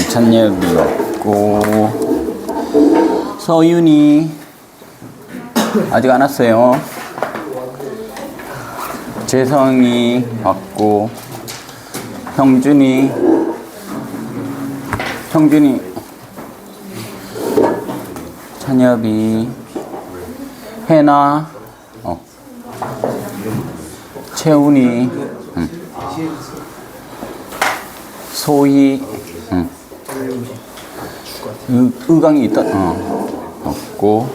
찬엽이 없고 서윤이 아직 안 왔어요. 재성이 왔고 형준이 찬엽이 혜나 채훈이 소희 의강이 있다 없고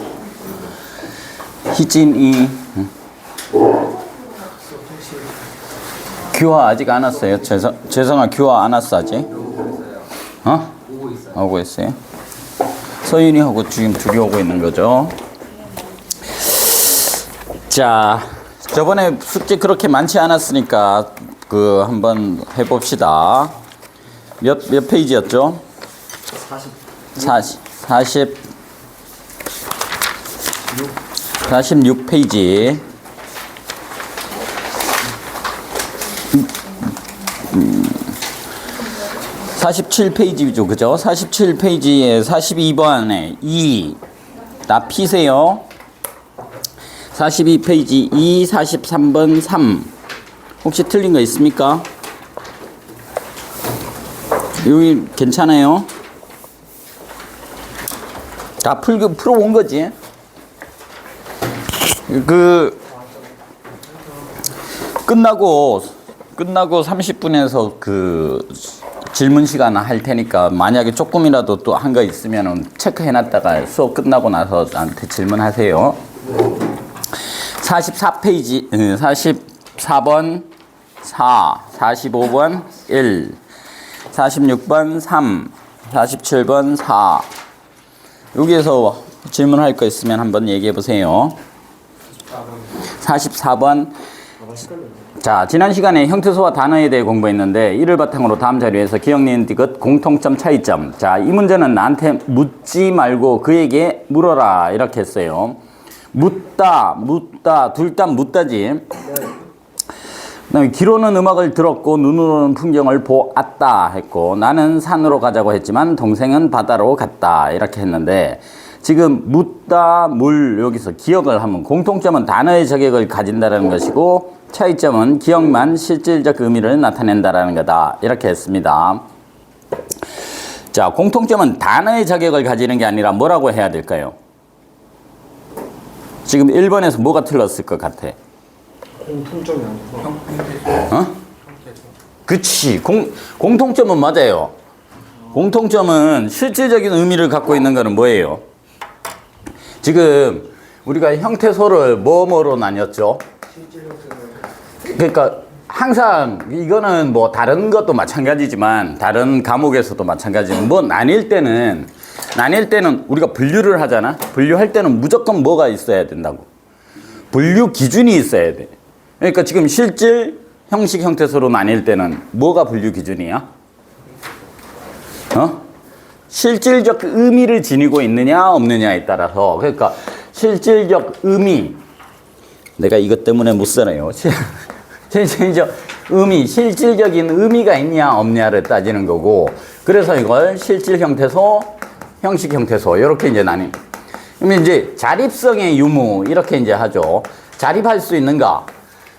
희진이 규화 아직 안 왔어요. 재성아 규화 안 왔어 아직? 오고 있어요. 서윤이하고 지금 둘이 오고 있는 거죠. 자, 저번에 숙제 그렇게 많지 않았으니까 한번 해봅시다. 몇 페이지였죠? 46페이지. 47페이지죠, 그죠? 47페이지에 42번에 2. 나 피세요. 42페이지 2, 43번 3. 혹시 틀린 거 있습니까? 여기 괜찮아요? 다 풀어온 거지? 끝나고 30분에서 질문 시간 할 테니까 만약에 조금이라도 또 한 거 있으면 체크해놨다가 수업 끝나고 나서 나한테 질문하세요. 44페이지, 44번 4, 45번 1, 46번 3, 47번 4. 여기에서 질문할 거 있으면 한번 얘기해 보세요. 44번. 자, 지난 시간에 형태소와 단어에 대해 공부했는데 이를 바탕으로 다음 자료에서 기억, 니은, 디귿, 공통점, 차이점. 자, 이 문제는 나한테 묻지 말고 그에게 물어라 이렇게 했어요. 묻다 둘 다 묻다지. 그다음에 귀로는 음악을 들었고 눈으로는 풍경을 보았다 했고 나는 산으로 가자고 했지만 동생은 바다로 갔다 이렇게 했는데 지금 묻다 여기서 기억을 하면 공통점은 단어의 저격을 가진다는 것이고 차이점은 기억만 실질적 의미를 나타낸다는 거다 이렇게 했습니다. 자, 공통점은 단어의 저격을 가지는 게 아니라 뭐라고 해야 될까요? 지금 1번에서 뭐가 틀렸을 것 같아? 공통점이 아니고 그치. 공통점은 맞아요. 공통점은 실질적인 의미를 갖고 있는 거는 뭐예요? 지금 우리가 형태소를 뭐로 나뉘었죠? 그러니까 항상 이거는 뭐 다른 것도 마찬가지지만 다른 과목에서도 마찬가지지만 뭐 나뉠 때는 우리가 분류를 하잖아. 분류할 때는 무조건 뭐가 있어야 된다고. 분류 기준이 있어야 돼. 그러니까 지금 실질, 형식, 형태소로 나뉠 때는 뭐가 분류 기준이야? 실질적 의미를 지니고 있느냐 없느냐에 따라서. 그러니까 실질적 의미, 내가 이것 때문에 못 살아요. 실질적인 의미가 있냐 없냐를 따지는 거고, 그래서 이걸 실질 형태소, 형식 형태소 이렇게 이제 나뉘. 그러면 이제 자립성의 유무 이렇게 이제 하죠. 자립할 수 있는가?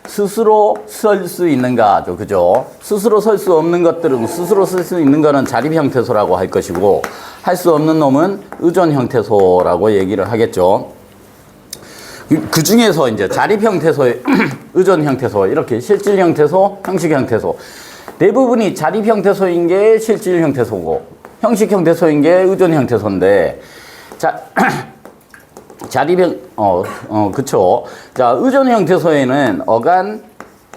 스스로 설 수 있는가죠, 그죠? 스스로 설 수 없는 것들은 스스로 쓸 수 있는 거는 자립 형태소라고 할 것이고, 할 수 없는 놈은 의존 형태소라고 얘기를 하겠죠. 그 중에서 이제 자립 형태소, 의존 형태소 이렇게 실질 형태소, 형식 형태소. 대부분이 자립 형태소인 게 실질 형태소고, 형식 형태소인 게 의존 형태소인데, 그쵸. 자, 의존 형태소에는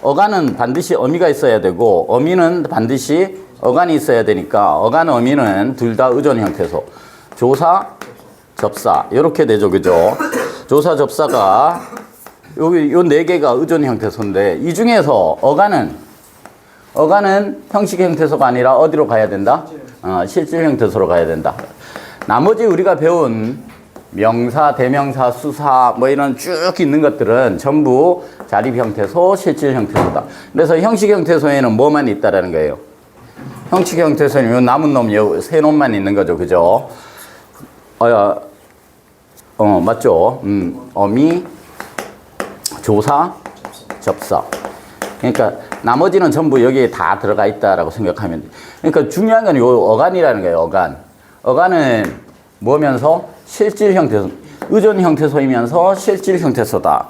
어간은 반드시 어미가 있어야 되고, 어미는 반드시 어간이 있어야 되니까, 어간, 어미는 둘 다 의존 형태소. 조사, 접사. 이렇게 되죠. 그죠? 조사, 접사가, 여기, 요 네 개가 의존 형태소인데, 이 중에서 어간은 형식 형태소가 아니라 어디로 가야 된다? 실질 형태소로 가야 된다. 나머지 우리가 배운 명사, 대명사, 수사 뭐 이런 쭉 있는 것들은 전부 자립 형태소, 실질 형태소다. 그래서 형식 형태소에는 뭐만 있다라는 거예요? 형식 형태소는 요 남은 놈, 요 세 놈만 있는 거죠. 그죠? 맞죠? 어미, 조사, 접사. 그러니까 나머지는 전부 여기에 다 들어가 있다라고 생각하면 돼. 그러니까 중요한 건 요 어간이라는 거예요. 어간. 어간은 뭐면서 실질 형태소, 의존 형태소이면서 실질 형태소다.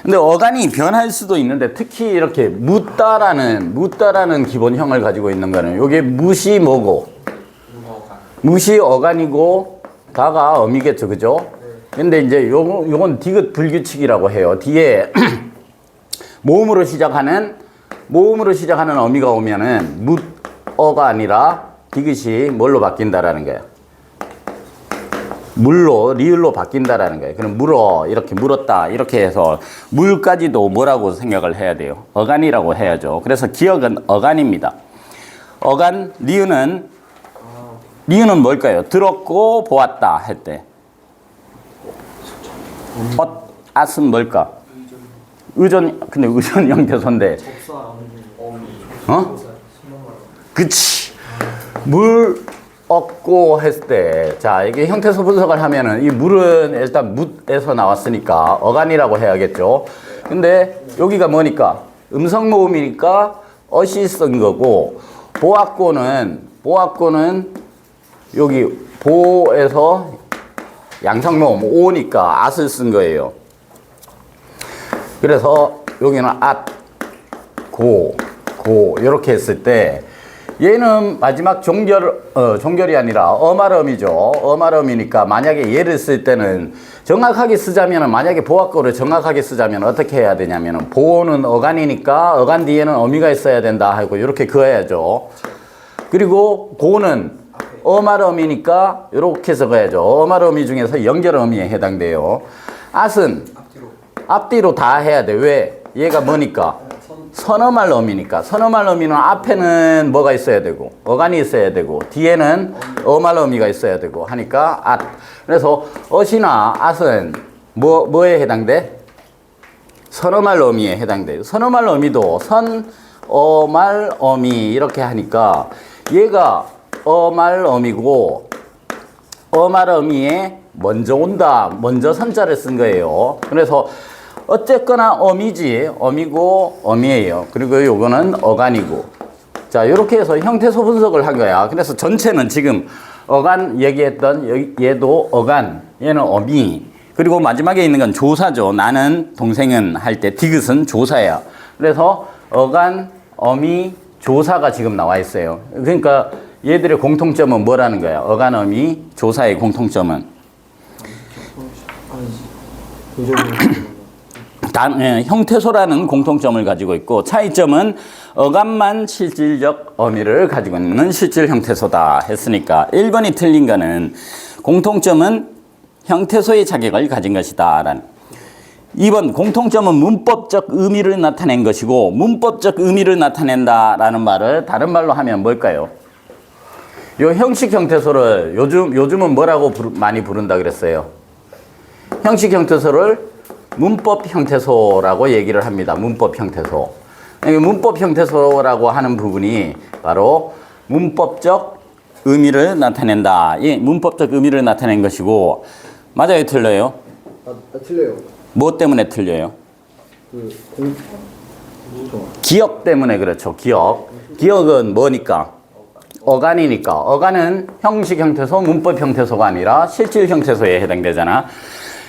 근데 어간이 변할 수도 있는데 특히 이렇게 묻다라는 기본형을 가지고 있는 거는 요게 묻이 뭐고? 묻이 어간이고 가가 어미겠죠. 그죠? 근데 이제 요건 디귿 불규칙이라고 해요. 뒤에 모음으로 시작하는 어미가 오면은 묻어가 아니라 디귿이 뭘로 바뀐다라는 거예요. 물로, 리을로 바뀐다라는 거예요. 그럼 물어, 이렇게 물었다, 이렇게 해서 물까지도 뭐라고 생각을 해야 돼요? 어간이라고 해야죠. 그래서 기억은 어간입니다. 어간, 리은은 뭘까요? 들었고 보았다 할 때. 앗은 뭘까? 근데 의존 형태소인데. 그치. 물 얻고 했을 때, 자, 이게 형태소 분석을 하면은 이 물은 일단 묻에서 나왔으니까 어간이라고 해야겠죠. 근데 여기가 뭐니까? 음성 모음이니까 어시 쓴 거고, 보았고는 여기 보에서 양성 모음 오니까 앗을 쓴 거예요. 그래서 여기는 앗, 고 이렇게 했을 때 얘는 마지막 종결이 아니라 어말음이죠. 어말음이니까 만약에 얘를 쓸 때는 정확하게 쓰자면 만약에 보았고를 정확하게 쓰자면 어떻게 해야 되냐면 보는 어간이니까 어간 뒤에는 어미가 있어야 된다 하고 이렇게 그어야죠. 그리고 고는 어말음이니까 이렇게 적어야죠. 어말음이 중에서 연결음이에 해당돼요. 앗은 앞뒤로 다 해야 돼. 왜? 얘가 뭐니까? 선어말 어미니까. 선어말 어미는 앞에는 뭐가 있어야 되고 어간이 있어야 되고 뒤에는 어말 어미가 있어야 되고 하니까 앗. 그래서 어시나 앗은 뭐에 해당돼? 선어말 어미에 해당돼요. 선어말 어미도 선어말 어미 이렇게 하니까 얘가 어말 어미고 어말 어미에 먼저 온다. 먼저 선자를 쓴 거예요. 그래서 어쨌거나 어미지, 어미고 어미예요. 그리고 요거는 어간이고. 자, 이렇게 해서 형태소 분석을 한 거야. 그래서 전체는 지금 어간 얘기했던 얘도 어간, 얘는 어미. 그리고 마지막에 있는 건 조사죠. 나는, 동생은 할 때 디귿은 조사야. 그래서 어간, 어미, 조사가 지금 나와 있어요. 그러니까 얘들의 공통점은 뭐라는 거야? 어간, 어미, 조사의 공통점은? 형태소라는 공통점을 가지고 있고 차이점은 어간만 실질적 어미를 가지고 있는 실질 형태소다 했으니까 1번이 틀린 거는 공통점은 형태소의 자격을 가진 것이다 라는. 2번 공통점은 문법적 의미를 나타낸 것이고 문법적 의미를 나타낸다 라는 말을 다른 말로 하면 뭘까요? 요 형식 형태소를 요즘은 뭐라고 많이 부른다 그랬어요? 형식 형태소를 문법 형태소라고 얘기를 합니다. 문법 형태소. 문법 형태소라고 하는 부분이 바로 문법적 의미를 나타낸다. 이 문법적 의미를 나타낸 것이고 맞아요, 틀려요? 틀려요. 뭐 때문에 틀려요? 기억 때문에 그렇죠. 기억은 뭐니까? 어간이니까. 어간은 형식 형태소, 문법 형태소가 아니라 실질 형태소에 해당되잖아.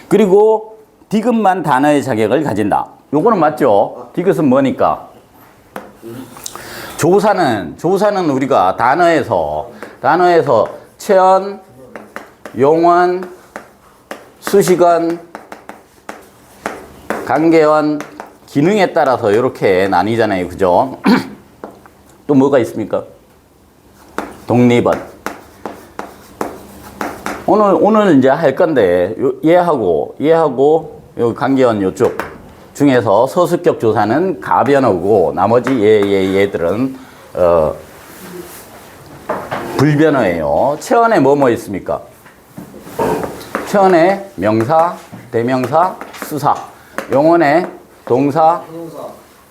그리고 디귿만 단어의 자격을 가진다. 요거는 맞죠? 디귿은 뭐니까? 조사는 우리가 단어에서 체언, 용언, 수식언, 관계언, 기능에 따라서 이렇게 나뉘잖아요. 그죠? 또 뭐가 있습니까? 독립언. 오늘 이제 할 건데, 얘하고, 요 관계언 요쪽 중에서 서술격 조사는 가변어고, 나머지 얘들은, 불변어예요. 체언에 뭐뭐 있습니까? 가천의 명사, 대명사, 수사. 용언의 동사,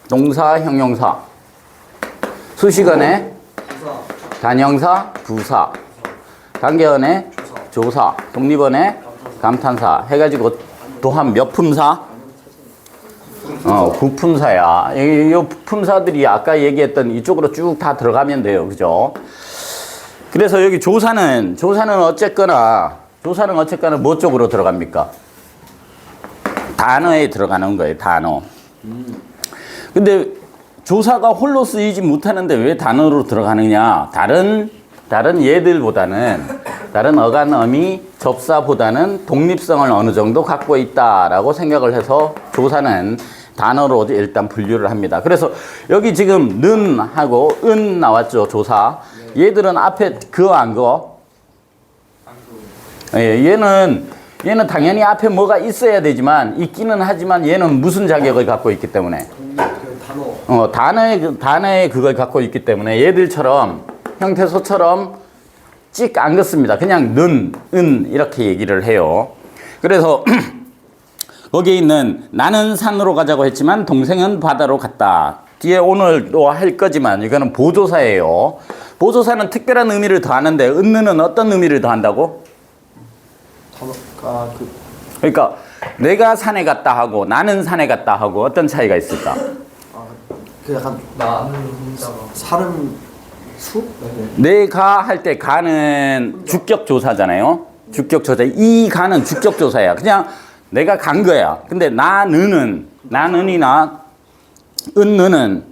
동사, 형용사. 수식어의 단형사, 부사. 단계언의 조사. 독립언의 감탄사. 해가지고 또한 몇 품사? 구품사야. 이 품사들이 아까 얘기했던 이쪽으로 쭉 다 들어가면 돼요. 그죠? 그래서 여기 조사는 어쨌거나 뭐 쪽으로 들어갑니까? 단어에 들어가는 거예요. 단어. 근데 조사가 홀로 쓰이지 못하는데 왜 단어로 들어가느냐? 다른 얘들보다는, 다른 어간, 어미, 접사보다는 독립성을 어느 정도 갖고 있다라고 생각을 해서 조사는 단어로 일단 분류를 합니다. 그래서 여기 지금 는 하고 은 나왔죠. 조사. 얘들은 앞에 그 안 거? 예, 얘는 당연히 앞에 뭐가 있어야 되지만, 있기는 하지만 얘는 무슨 자격을 갖고 있기 때문에? 단어의 그걸 갖고 있기 때문에 얘들처럼, 형태소처럼 찍 안 긋습니다. 그냥 는, 은 이렇게 얘기를 해요. 그래서 거기에 있는 나는 산으로 가자고 했지만 동생은 바다로 갔다. 뒤에 오늘도 할 거지만 이거는 보조사예요. 보조사는 특별한 의미를 더하는데 은는은 어떤 의미를 더한다고? 그러니까 내가 산에 갔다 하고 나는 산에 갔다 하고 어떤 차이가 있을까? 그 약간 나는 사람 수? 내가 할 때 가는 주격조사잖아요. 주격조사. 이 가는 주격조사야. 그냥 내가 간 거야. 근데 나는이나 은는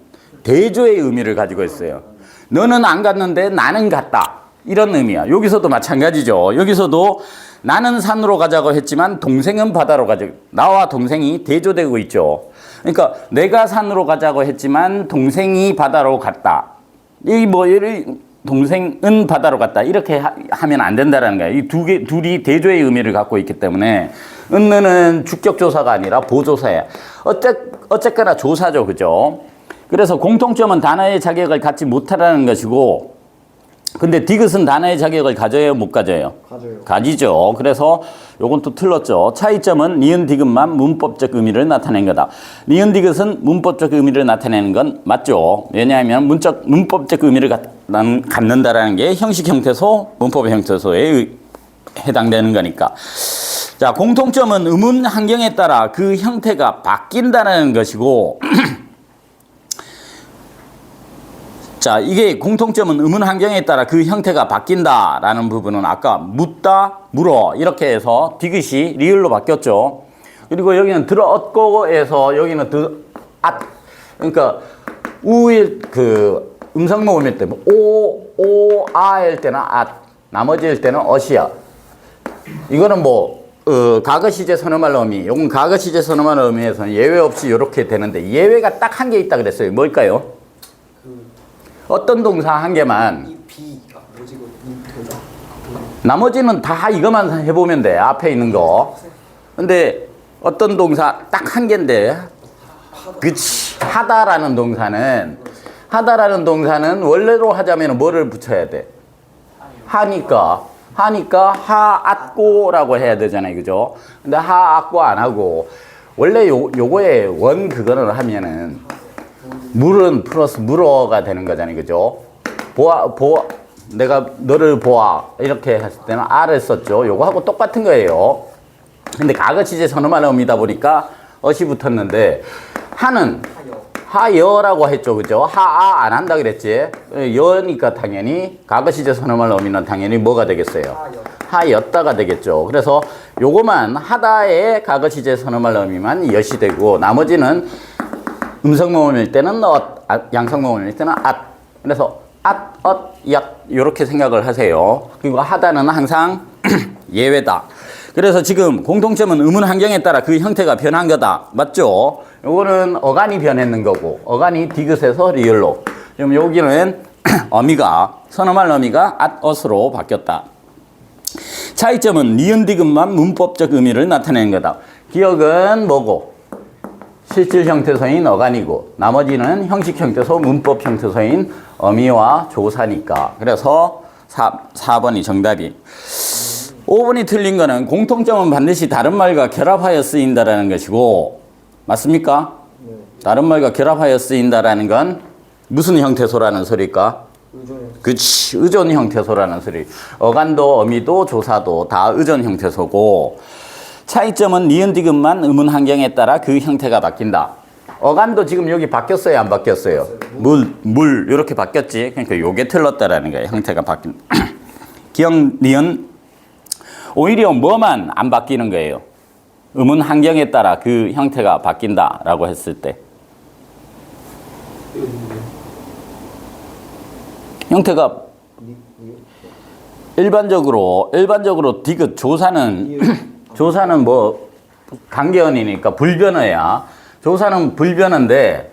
대조의 의미를 가지고 있어요. 너는 안 갔는데 나는 갔다. 이런 의미야. 여기서도 마찬가지죠. 여기서도 나는 산으로 가자고 했지만 동생은 바다로 가자고. 나와 동생이 대조되고 있죠. 그러니까 내가 산으로 가자고 했지만 동생이 바다로 갔다. 이 동생은 바다로 갔다. 이렇게 하면 안 된다는 거야. 이 둘이 대조의 의미를 갖고 있기 때문에 은느는 주격조사가 아니라 보조사야. 어쨌거나 조사죠. 그죠? 그래서 공통점은 단어의 자격을 갖지 못하라는 것이고, 근데 디귿은 단어의 자격을 가져요? 못 가져요? 가지죠. 그래서 요건 또 틀렸죠. 차이점은 니은 디귿만 문법적 의미를 나타낸 거다. 니은 디귿은 문법적 의미를 나타내는 건 맞죠. 왜냐하면 문법적 의미를 갖는다라는 게 형식 형태소, 문법 형태소에 해당되는 거니까. 자, 공통점은 의문 환경에 따라 그 형태가 바뀐다는 것이고, 자, 이게 공통점은 의문 환경에 따라 그 형태가 바뀐다라는 부분은 아까 묻다, 물어 이렇게 해서 디귿이 리을로 바뀌었죠. 그리고 여기는 들었고에서 여기는 그러니까 우일 그 음성 모음일 때 아일 때는 나머지일 때는 어시야. 이거는 과거 시제 선어말 어미, 요건 과거 시제 선어말 어미에서는 예외 없이 이렇게 되는데 예외가 딱 한 개 있다 그랬어요. 뭘까요? 어떤 동사 한 개만. 나머지는 다 이것만 해보면 돼. 앞에 있는 거. 근데 어떤 동사 딱 한 개인데, 그치. 하다라는 동사는 원래로 하자면 뭐를 붙여야 돼? 하니까 하앗고라고 해야 되잖아요. 그죠? 근데 하앗고 안 하고, 원래 요거에 원 그거를 하면은 물은 플러스 물어가 되는 거잖아요. 그죠? 내가 너를 보아. 이렇게 했을 때는 아를 썼죠. 요거하고 똑같은 거예요. 근데 과거 시제 선어말 어미다 보니까 어시 붙었는데, 하는 하여라고 했죠. 그죠? 하아 안 한다 그랬지? 여니까 당연히 과거 시제 선어말 어미는 당연히 뭐가 되겠어요? 하였다가 되겠죠. 그래서 요거만 하다의 과거 시제 선어말 어미만 엿이 되고, 나머지는 음성 모음일 때는 양성 모음일 때는 그래서 엿 이렇게 생각을 하세요. 그리고 하다는 항상 예외다. 그래서 지금 공통점은 의문 환경에 따라 그 형태가 변한 거다. 맞죠? 요거는 어간이 변했는 거고, 어간이 디귿에서 리을로. 지금 여기는 선어말 어미가 앗엇으로 바뀌었다. 차이점은 니은 디귿만 문법적 의미를 나타내는 거다. 기억은 뭐고? 실질 형태소인 어간이고, 나머지는 형식 형태소, 문법 형태소인 어미와 조사니까. 그래서 4번이 정답이. 5번이 틀린 거는 공통점은 반드시 다른 말과 결합하여 쓰인다라는 것이고, 맞습니까? 네. 다른 말과 결합하여 쓰인다라는 건 무슨 형태소라는 소리일까? 그치, 의존 형태소라는 소리. 어간도, 어미도, 조사도 다 의존 형태소고, 차이점은 니은 디귿만 의문 환경에 따라 그 형태가 바뀐다. 어간도 지금 여기 바뀌었어요, 안 바뀌었어요? 물 이렇게 바뀌었지. 그러니까 요게 틀렸다라는 거예요. 형태가 바뀐. 기억 니은 오히려 뭐만 안 바뀌는 거예요. 의문 환경에 따라 그 형태가 바뀐다라고 했을 때. 형태가 일반적으로 디귿 조사는 뭐 강계언이니까 불변어야. 조사는 불변어인데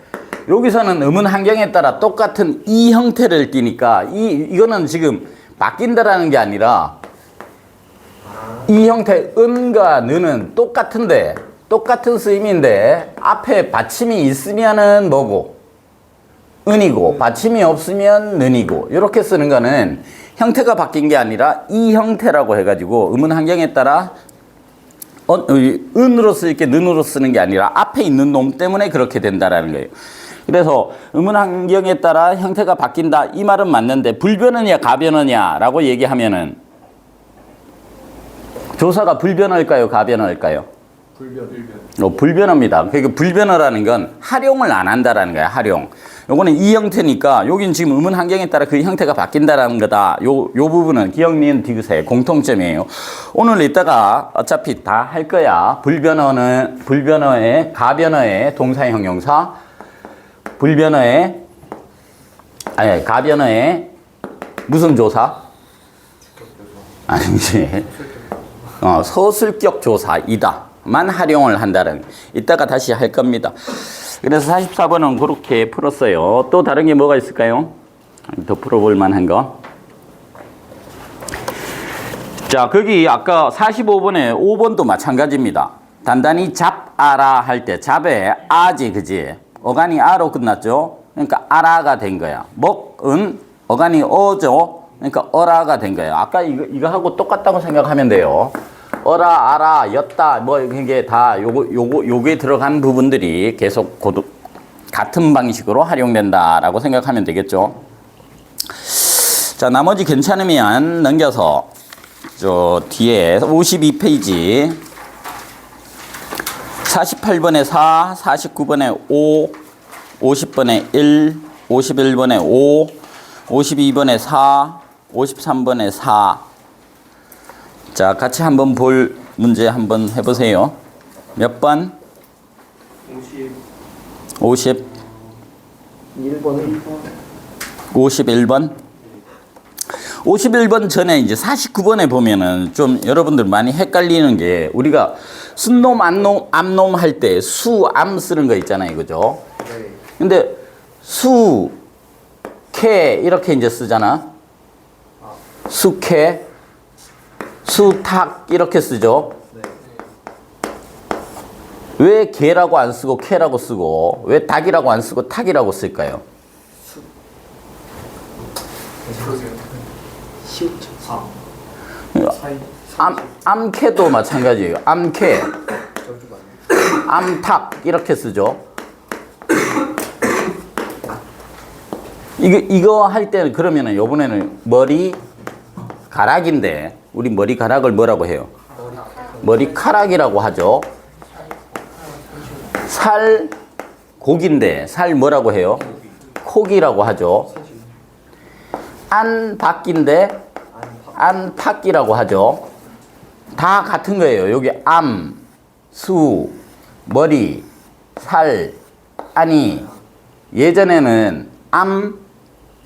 여기서는 의문 환경에 따라 똑같은 이 형태를 띠니까 이거는 지금 바뀐다라는 게 아니라 이 형태 은과 느는 똑같은데 똑같은 쓰임인데 앞에 받침이 있으면은 뭐고 은이고 받침이 없으면 는이고 이렇게 쓰는 거는 형태가 바뀐 게 아니라 이 형태라고 해가지고 의문 환경에 따라 은으로 쓸 게 는으로 쓰는 게 아니라 앞에 있는 놈 때문에 그렇게 된다라는 거예요. 그래서 의문 환경에 따라 형태가 바뀐다 이 말은 맞는데 불변어냐 가변어냐라고 얘기하면은 조사가 불변어일까요 가변어일까요? 불변어입니다. 그러니까 불변어라는 건 활용을 안 한다라는 거야. 활용. 요거는 이 형태니까 여긴 지금 의문 환경에 따라 그 형태가 바뀐다라는 거다. 요 부분은 기억 니은 디귿의 공통점이에요. 오늘 이따가 어차피 다 할 거야. 불변어의 가변어의 동사 형용사, 가변어의 무슨 조사? 아니지. 서술격 조사이다만 활용을 한다는 이따가 다시 할 겁니다. 그래서 44번은 그렇게 풀었어요. 또 다른 게 뭐가 있을까요? 더 풀어볼 만한 거. 자, 거기 아까 45번에 5번도 마찬가지입니다. 단단히 잡아라 할 때 잡에 아지 그지? 어간이 아로 끝났죠? 그러니까 아라가 된 거야. 먹은 어간이 어죠? 그러니까 어라가 된 거예요. 아까 이거 하고 똑같다고 생각하면 돼요. 어라, 아라, 였다, 뭐, 이게 다 요게 들어간 부분들이 계속 같은 방식으로 활용된다라고 생각하면 되겠죠. 자, 나머지 괜찮으면 넘겨서 저 뒤에 52페이지 48번에 4, 49번에 5, 50번에 1, 51번에 5, 52번에 4, 53번에 4. 자, 같이 한번 볼 문제 한번 해보세요. 몇 번? 50. 51번? 51번 전에 이제 49번에 보면은 좀 여러분들 많이 헷갈리는 게 우리가 순놈, 암놈 할 때 수, 암 쓰는 거 있잖아요. 그죠? 근데 수, 캐 이렇게 이제 쓰잖아. 수캐, 수탁 이렇게 쓰죠. 왜 개라고 안 쓰고 캐라고 쓰고 왜 닭이라고 안 쓰고 탁이라고 쓸까요? 암캐도 마찬가지예요. 암캐, 암탁 이렇게 쓰죠. 이거 할 때는 그러면은 요번에는 머리카락인데 우리 머리카락을 뭐라고 해요? 머리카락이라고 하죠. 살고기인데 살 뭐라고 해요? 코기라고 하죠. 안박인데 안팍이라고 하죠. 다 같은 거예요. 여기 암, 수, 머리, 살, 아니 예전에는 암,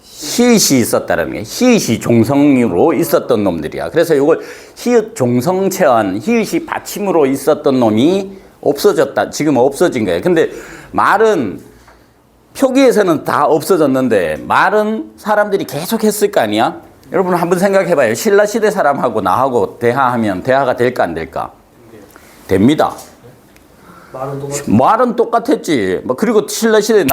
히읗이 있었다는 거예요. 히읗이 종성으로 있었던 놈들이야. 그래서 이걸 히읗 종성체언, 히읗이 받침으로 있었던 놈이 없어졌다. 지금 없어진 거예요. 근데 말은 표기에서는 다 없어졌는데 말은 사람들이 계속 했을 거 아니야? 여러분 한번 생각해봐요. 신라시대 사람하고 나하고 대화하면 대화가 될까 안 될까? 됩니다. 말은 똑같았지. 그리고 신라시대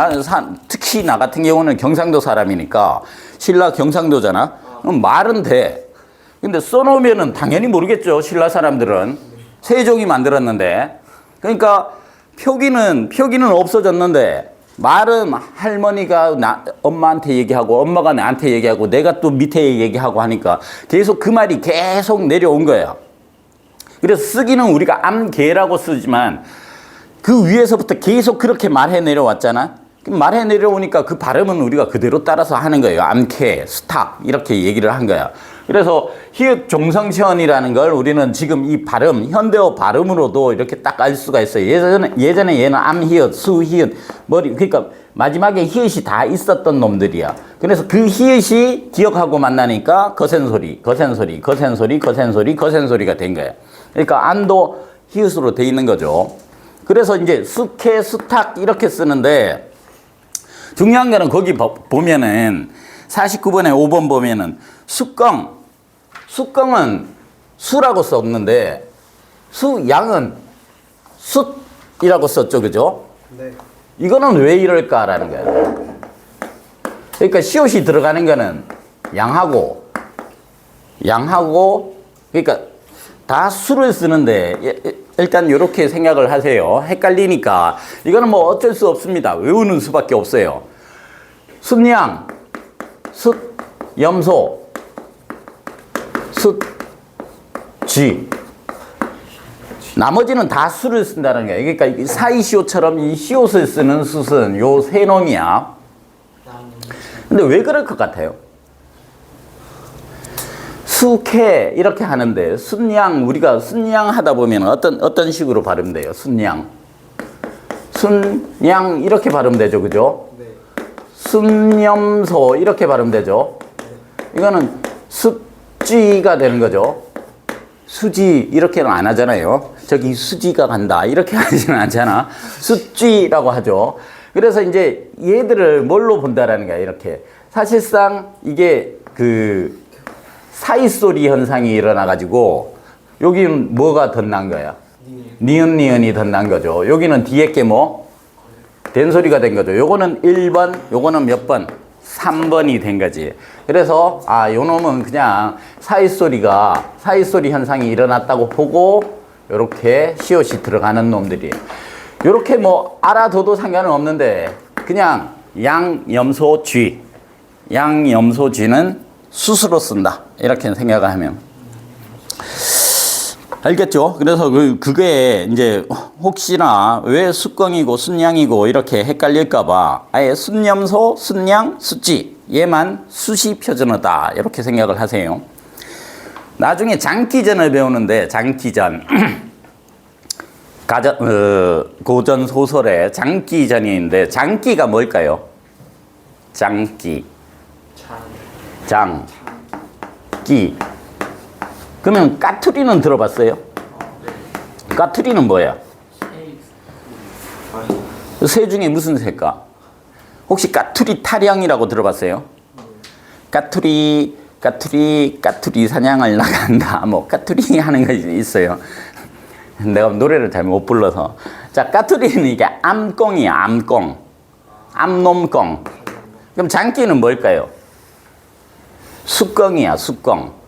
특히 나 같은 경우는 경상도 사람이니까 신라 경상도잖아. 그럼 말은 돼. 근데 써놓으면은 당연히 모르겠죠. 신라 사람들은. 세종이 만들었는데. 그러니까 표기는 없어졌는데 말은 할머니가 엄마한테 얘기하고 엄마가 나한테 얘기하고 내가 또 밑에 얘기하고 하니까 계속 그 말이 계속 내려온 거예요. 그래서 쓰기는 우리가 암개라고 쓰지만 그 위에서부터 계속 그렇게 말해 내려왔잖아. 말해 내려오니까 그 발음은 우리가 그대로 따라서 하는 거예요. 암캐, 스탁 이렇게 얘기를 한 거야. 그래서 히읗 종성시언이라는 걸 우리는 지금 이 발음, 현대어 발음으로도 이렇게 딱 알 수가 있어요. 예전에 얘는 암히읗, 수히읗, 그러니까 마지막에 히읗이 다 있었던 놈들이야. 그래서 그 히읗이 기억하고 만나니까 거센소리, 거센소리, 거센소리, 거센소리, 거센소리가 된 거야. 그러니까 안도 히읗으로 돼 있는 거죠. 그래서 이제 수캐, 수탁 이렇게 쓰는데 중요한 거는 거기 보면은 49번에 5번 보면은 수껑은 수라고 썼는데 수양은 숫이라고 썼죠. 그죠? 네. 이거는 왜 이럴까라는 거예요. 그러니까 시옷이 들어가는 거는 양하고 그러니까 다 수를 쓰는데 일단 이렇게 생각을 하세요. 헷갈리니까 이거는 뭐 어쩔 수 없습니다. 외우는 수밖에 없어요. 숫양, 숫, 염소, 숫, 쥐. 나머지는 다 수를 쓴다는 거예요. 그러니까 사이시옷처럼 이 시옷을 쓰는 숫은 요 세 놈이야. 근데 왜 그럴 것 같아요? 수캐 이렇게 하는데 순양 우리가 순양 하다 보면 어떤 식으로 발음돼요? 순양 이렇게 발음되죠. 그죠? 네. 순염소 이렇게 발음되죠. 이거는 숫쥐가 되는 거죠. 수지 이렇게는 안 하잖아요. 저기 수지가 간다 이렇게 하지는 않잖아. 숫쥐라고 하죠. 그래서 이제 얘들을 뭘로 본다라는 거야. 이렇게 사실상 이게 그 사이소리 현상이 일어나가지고 여기는 뭐가 덧난 거야? 니은이 덧난 거죠. 여기는 뒤에 게 뭐? 된소리가 된 거죠. 요거는 1번, 요거는 몇 번? 3번이 된 거지. 그래서 요 놈은 그냥 사이소리 현상이 일어났다고 보고 요렇게 시옷이 들어가는 놈들이에요. 요렇게 뭐 알아둬도 상관은 없는데 그냥 양염소쥐는 수수로 쓴다. 이렇게 생각을 하면 알겠죠? 그래서 그게 이제 혹시나 왜 숫껑이고 숫양이고 이렇게 헷갈릴까봐 아예 숫염소, 숫양, 숫쥐 얘만 수시 표준어다 이렇게 생각을 하세요. 나중에 장기전을 배우는데 장기전 고전 소설에 장기전이 있는데 장기가 뭘까요? 장기 장기 그러면 까투리는 들어봤어요? 까투리는 뭐야? 새 중에 무슨 새일까? 혹시 까투리 타령이라고 들어봤어요? 까투리 사냥을 나간다. 뭐 까투리 하는 거 있어요. 내가 노래를 잘 못 불러서. 자, 까투리는 이게 암꽁이야. 암꽁. 암놈꽁. 그럼 장기는 뭘까요? 수껑이야. 수껑.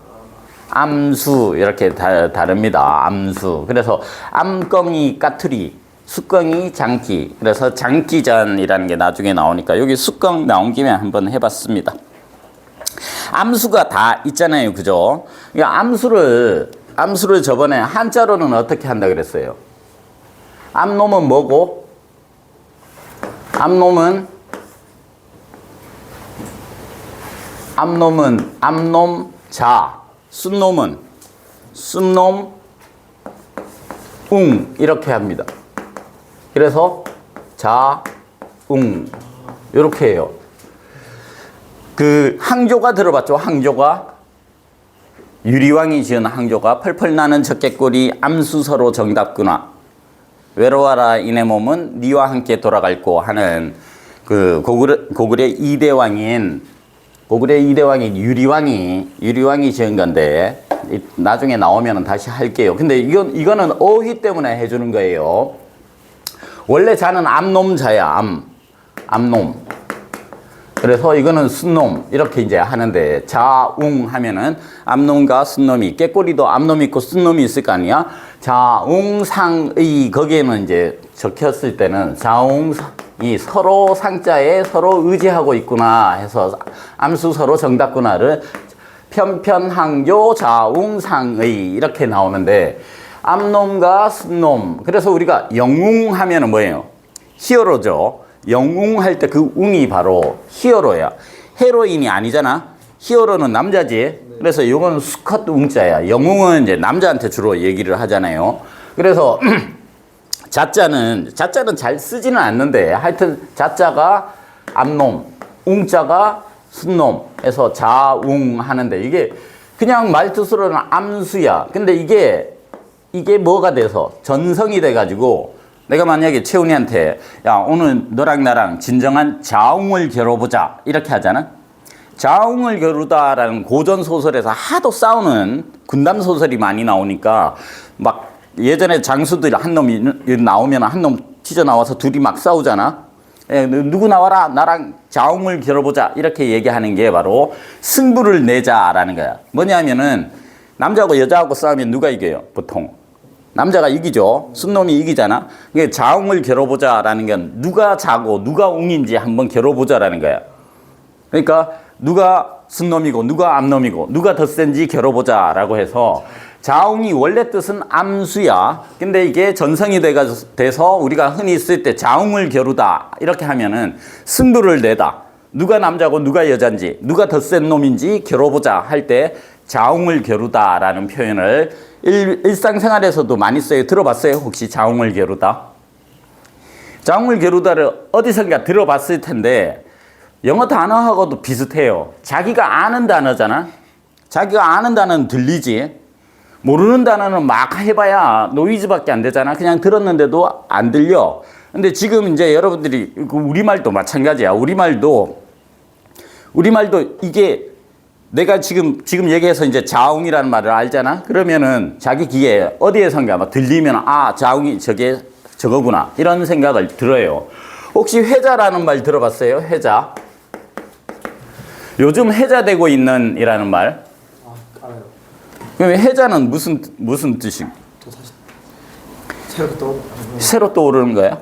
암수 이렇게 다릅니다. 암수. 그래서 암꽁이 까투리, 수껑이 장기. 그래서 장기전이라는 게 나중에 나오니까 여기 수껑 나온 김에 한번 해봤습니다. 암수가 다 있잖아요. 그죠? 그러니까 암수를 저번에 한자로는 어떻게 한다 그랬어요? 암놈은 뭐고? 암놈자. 숫놈은 숫놈, 이렇게 합니다. 그래서 자, 이렇게 해요. 그 항조가 들어봤죠? 항조가 유리왕이 지은 항조가 펄펄 나는 적개꼬리 암수서로 정답구나. 외로워라 이내 몸은 니와 함께 돌아갈고 하는 그 고구려 2대 왕인 유리왕이 지은 건데 나중에 나오면 다시 할게요. 근데 이거는 어휘 때문에 해주는 거예요. 원래 자는 암놈자야. 암놈. 그래서 이거는 순놈 이렇게 이제 하는데 자웅 하면은 암놈과 순놈이 깨꼬리도 암놈이 있고 순놈이 있을 거 아니야. 자웅상의 거기에는 이제 적혔을 때는 자웅이 서로 상자에 서로 의지하고 있구나 해서 암수 서로 정답구나를 편편항교 자웅상의 이렇게 나오는데 암놈과 순놈 그래서 우리가 영웅하면은 뭐예요? 히어로죠. 영웅할 때 그 웅이 바로 히어로야. 헤로인이 아니잖아. 히어로는 남자지. 그래서 이거는 수컷 웅자야. 영웅은 이제 남자한테 주로 얘기를 하잖아요. 그래서 자자는 잘 쓰지는 않는데 하여튼 자자가 암놈, 웅자가 순놈에서 자웅 하는데 이게 그냥 말뜻으로는 암수야. 근데 이게 뭐가 돼서 전성이 돼가지고 내가 만약에 채훈이한테 야 오늘 너랑 나랑 진정한 자웅을 겨뤄보자 이렇게 하잖아. 자웅을 겨루다라는 고전 소설에서 하도 싸우는 군담 소설이 많이 나오니까 막 예전에 장수들 한 놈이 나오면 한 놈 튀어나와서 둘이 막 싸우잖아. 누구 나와라 나랑 자웅을 겨뤄보자 이렇게 얘기하는 게 바로 승부를 내자라는 거야. 뭐냐면은 남자하고 여자하고 싸우면 누가 이겨요? 보통 남자가 이기죠. 순놈이 이기잖아. 그러니까 자웅을 겨뤄보자라는 건 누가 자고 누가 웅인지 한번 겨뤄보자라는 거야. 그러니까 누가 순놈이고 누가 암놈이고 누가 더 센지 겨뤄보자라고 해서 자웅이 원래 뜻은 암수야. 근데 이게 전성이 돼서 우리가 흔히 쓸 때 자웅을 겨루다 이렇게 하면은 승부를 내다. 누가 남자고 누가 여잔지 누가 더 센 놈인지 겨뤄보자 할 때 자웅을 겨루다라는 표현을 일상생활에서도 많이 써요. 들어봤어요? 혹시 자웅을 겨루다? 자웅을 겨루다를 어디선가 들어봤을 텐데 영어 단어하고도 비슷해요. 자기가 아는 단어잖아. 자기가 아는 단어는 들리지. 모르는 단어는 막 해봐야 노이즈밖에 안 되잖아. 그냥 들었는데도 안 들려. 근데 지금 이제 여러분들이 우리말도 마찬가지야. 우리말도 이게 내가 지금 얘기해서 이제 자웅이라는 말을 알잖아. 그러면은 자기 귀에 어디에선가 막 들리면 아 자웅이 저거구나 이런 생각을 들어요. 혹시 회자라는 말 들어봤어요? 회자. 요즘 회자되고 있는 이라는 말. 알아요. 그럼 회자는 무슨 뜻이? 또 다시 새로 떠오르는 거야?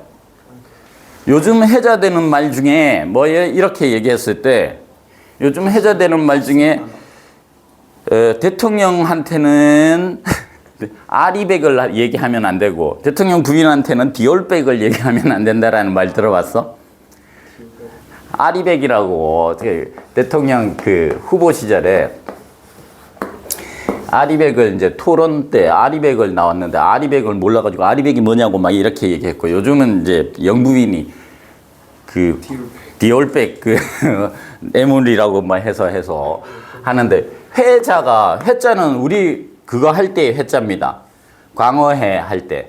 요즘 회자되는 말 중에 뭐예요? 이렇게 얘기했을 때 요즘 회자되는 말 중에 대통령한테는 아리백을 얘기하면 안 되고 대통령 부인한테는 디올백을 얘기하면 안 된다라는 말 들어봤어? 아리백이라고 대통령 그 후보 시절에 아리백을 이제 토론 때 아리백을 나왔는데 아리백을 몰라가지고 아리백이 뭐냐고 막 이렇게 얘기했고 요즘은 이제 영부인이 그 디올백 그 애물이라고 막 해서 하는데 회자는 우리 그거 할 때 회자입니다. 광어회 할 때.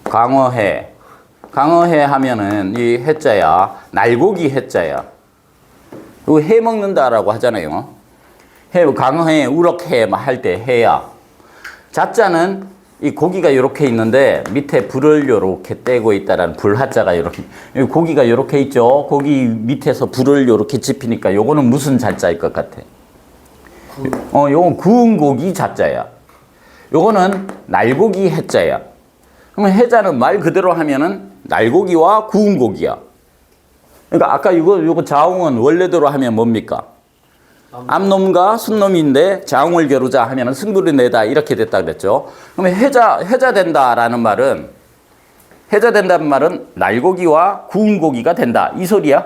광어회 하면은 이 회자야. 날고기 회자야. 그리고 해 먹는다라고 하잖아요. 광어회, 우럭회 할 때 해야. 자자는 이 고기가 이렇게 있는데 밑에 불을 이렇게 떼고 있다라는 불하자가 이렇게 고기가 이렇게 있죠. 고기 밑에서 불을 이렇게 지피니까 요거는 무슨 자자일 것 같아? 요건 구운 고기 자자야. 요거는 날고기 해자야. 그러면 해자는 말 그대로 하면은 날고기와 구운 고기야. 그러니까 아까 요거 자웅은 원래대로 하면 뭡니까? 암놈과 순놈인데 자웅을 겨루자 하면 승부를 내다 이렇게 됐다 그랬죠. 그러면 해자된다라는 말은 날고기와 구운 고기가 된다 이 소리야.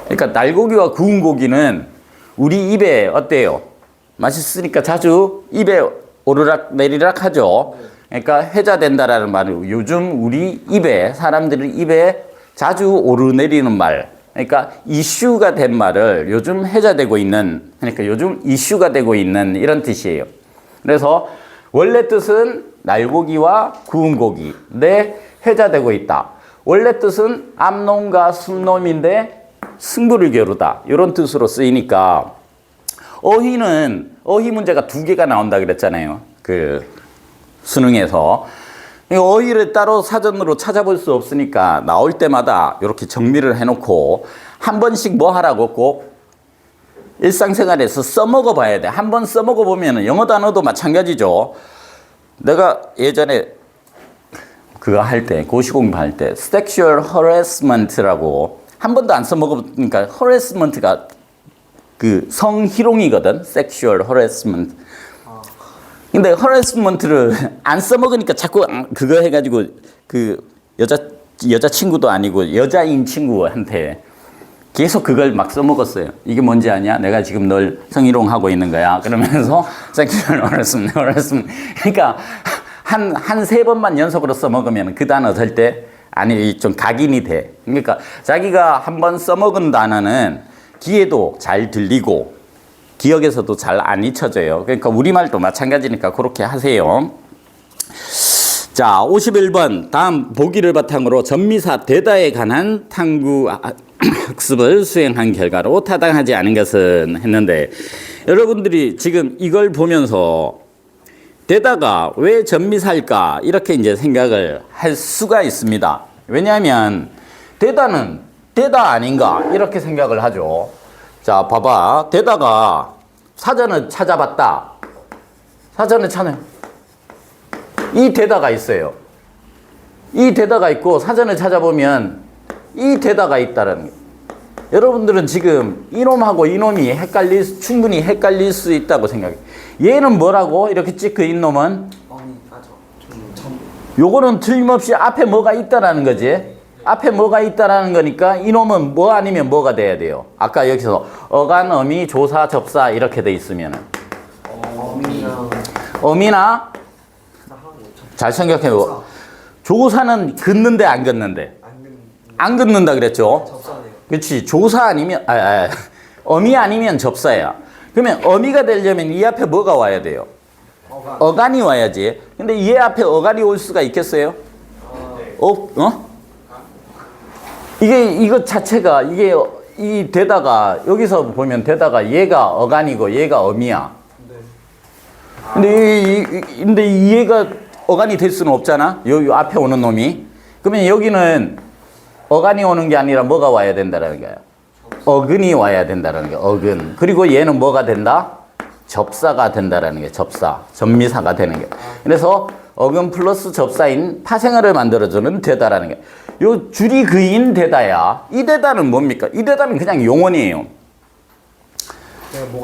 그러니까 날고기와 구운 고기는 우리 입에 어때요? 맛있으니까 자주 입에 오르락 내리락 하죠. 그러니까 해자된다라는 말은 요즘 우리 입에 사람들의 입에 자주 오르내리는 말. 그러니까 이슈가 된 말을 요즘 해자되고 있는 그러니까 요즘 이슈가 되고 있는 이런 뜻이에요. 그래서 원래 뜻은 날고기와 구운 고기인데 해자되고 있다. 원래 뜻은 암놈과 순놈인데 승부를 겨루다 이런 뜻으로 쓰이니까 어휘 문제가 2개가 나온다 그랬잖아요. 그 수능에서 이 어휘를 따로 사전으로 찾아볼 수 없으니까 나올 때마다 이렇게 정리를 해놓고 한 번씩 뭐 하라고 꼭 일상생활에서 써먹어 봐야 돼. 한 번 써먹어 보면 영어 단어도 마찬가지죠. 내가 예전에 그거 할 때, 고시 공부할 때 sexual harassment라고 한 번도 안 써먹어보니까 harassment가 그 성희롱이거든. sexual harassment. 근데 harassment를 안 써먹으니까 자꾸 그거 해가지고 그 여자친구도 아니고 여자인 친구한테 계속 그걸 막 써먹었어요. 이게 뭔지 아냐? 내가 지금 널 성희롱하고 있는 거야. 그러면서 sexual harassment. 그러니까 한 세 번만 연속으로 써먹으면 그 단어 절대 아니 좀 각인이 돼. 그러니까 자기가 한 번 써먹은 단어는 귀에도 잘 들리고 기억에서도 잘 안 잊혀져요. 그러니까 우리말도 마찬가지니까 그렇게 하세요. 자, 51번 다음 보기를 바탕으로 전미사 되다에 관한 탐구 학습을 수행한 결과로 타당하지 않은 것은 했는데 여러분들이 지금 이걸 보면서 되다가 왜 전미사일까 이렇게 이제 생각을 할 수가 있습니다. 왜냐하면 되다는 되다 아닌가 이렇게 생각을 하죠. 자, 봐봐. 되다가 사전을 찾아봤다. 사전을 찾아. 이 되다가 있어요. 이 되다가 있고 사전을 찾아보면 이 되다가 있다는 거예요. 여러분들은 지금 이놈하고 이놈이 충분히 헷갈릴 수 있다고 생각해요. 얘는 뭐라고? 이렇게 찍혀 있는 놈은? 요거는 틀림없이 앞에 뭐가 있다라는 거지. 앞에 뭐가 있다라는 거니까 이놈은 뭐 아니면 뭐가 돼야 돼요. 아까 여기서 어간, 어미, 조사, 접사 이렇게 돼 있으면은 어미나 잘 생각해요. 조사는 긋는데 안 긋는데? 안 긋는다 그랬죠? 그렇지. 조사 아니면 어미 아니면 접사야. 그러면 어미가 되려면 이 앞에 뭐가 와야 돼요? 어간이 와야지. 근데 이 앞에 어간이 올 수가 있겠어요? 이거 자체가 이 되다가 여기서 보면 되다가 얘가 어간이고 얘가 어미야. 근데 이 얘가 어간이 될 수는 없잖아. 요 앞에 오는 놈이. 그러면 여기는 어간이 오는 게 아니라 뭐가 와야 된다는 거야. 어근이 와야 된다는 거야. 어근. 그리고 얘는 뭐가 된다? 접사가 된다라는 게 접사, 전미사가 되는 게. 그래서 어근 플러스 접사인 파생어를 만들어주는 되다라는 게. 요 줄이 그인 되다야. 이 되다는 뭡니까? 이 되다는 그냥 용언이에요.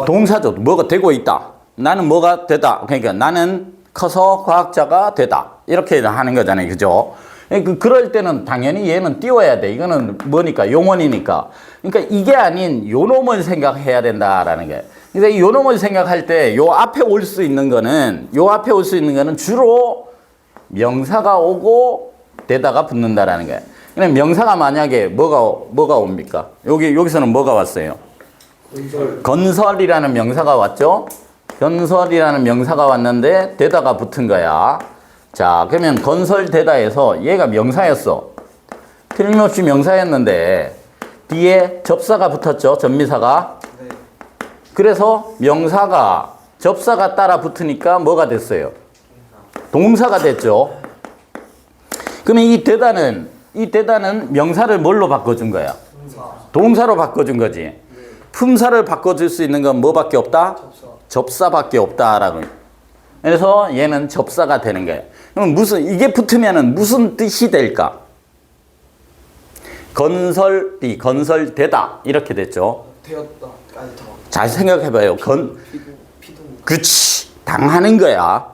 동사죠. 뭐가 되고 있다. 나는 뭐가 되다. 그러니까 나는 커서 과학자가 되다. 이렇게 하는 거잖아요. 그죠? 그럴 때는 당연히 얘는 띄워야 돼. 이거는 뭐니까? 용언이니까. 그러니까 이게 아닌 요 놈을 생각해야 된다라는 게. 근데 요 놈을 생각할 때 요 앞에 올 수 있는 거는 주로 명사가 오고 되다가 붙는다라는 거예요. 그냥 명사가 만약에 뭐가 옵니까? 여기서는 뭐가 왔어요? 건설이라는 명사가 왔죠? 건설이라는 명사가 왔는데 되다가 붙은 거야. 자, 그러면 건설되다에서 얘가 명사였어. 틀림없이 명사였는데 뒤에 접사가 붙었죠. 전미사가. 그래서 명사가 접사가 따라 붙으니까 뭐가 됐어요? 동사가 됐죠. 그러면 이 되다는 명사를 뭘로 바꿔준 거야? 동사로 바꿔준 거지. 품사를 바꿔줄 수 있는 건 뭐밖에 없다? 접사밖에 없다라고. 그래서 얘는 접사가 되는 거예요. 그럼 이게 붙으면은 무슨 뜻이 될까? 건설되다 이렇게 됐죠. 되었다. 잘 생각해봐요. 그치, 당하는 거야.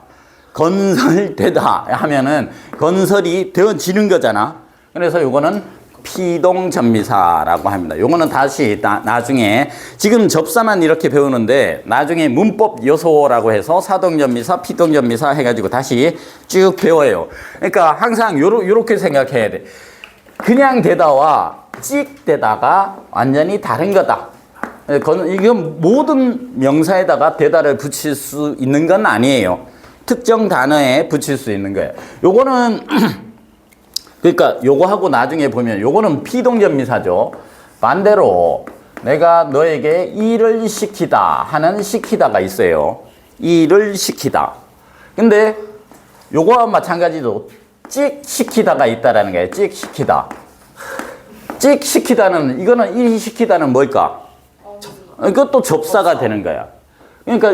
건설되다 하면은 건설이 되어지는 거잖아. 그래서 요거는 피동전미사라고 합니다. 요거는 다시 나중에 지금 접사만 이렇게 배우는데 나중에 문법 요소라고 해서 사동전미사, 피동전미사 해가지고 다시 쭉 배워요. 그러니까 항상 요렇게 생각해야 돼. 그냥 되다와 찍되다가 완전히 다른 거다. 이건 모든 명사에다가 되다를 붙일 수 있는 건 아니에요. 특정 단어에 붙일 수 있는 거예요. 요거는 그러니까 요거하고 나중에 보면 요거는 피동전미사죠. 반대로 내가 너에게 일을 시키다 하는 시키다가 있어요. 일을 시키다. 근데 요거와 마찬가지로 시키다가 있다라는 거예요. 시키다. 시키다는, 이거는 이 시키다는 뭘까? 이것도 접사가 되는 거야. 그러니까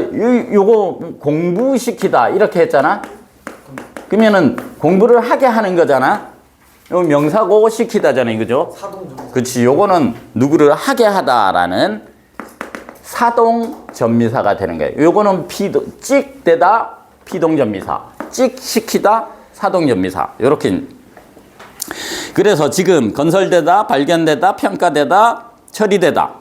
요거 공부시키다 이렇게 했잖아. 그러면은 공부를 하게 하는 거잖아. 요 명사고 시키다잖아요. 그죠? 그렇지. 요거는 누구를 하게 하다라는 사동전미사가 되는 거예요. 요거는 찍대다 피동전미사. 시키다 사동전미사. 요렇게. 그래서 지금 건설되다, 발견되다, 평가되다, 처리되다.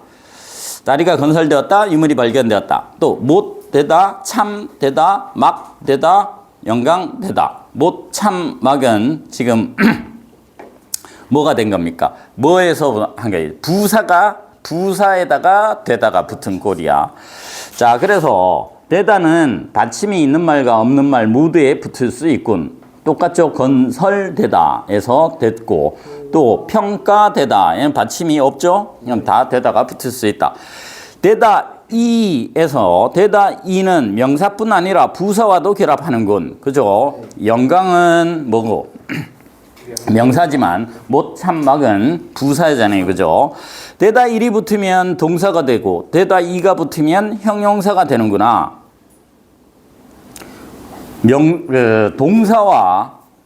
다리가 건설되었다, 유물이 발견되었다. 또 못되다, 참되다, 막되다, 영광되다. 못, 참, 막은 지금 뭐가 된 겁니까? 뭐에서 한 거예요? 부사에다가 되다가 붙은 꼴이야. 자, 그래서 되다는 받침이 있는 말과 없는 말 모두에 붙을 수 있군. 똑같죠? 건설되다에서 됐고, 또 평가되다에는 받침이 없죠? 그냥 다 되다가 붙을 수 있다. 되다 이에서 되다 이는 명사뿐 아니라 부사와도 결합하는군. 그죠? 영광은 뭐고? 명사지만 못, 참, 막은 부사잖아요. 그죠? 되다 일이 붙으면 동사가 되고 되다 이가 붙으면 형용사가 되는구나.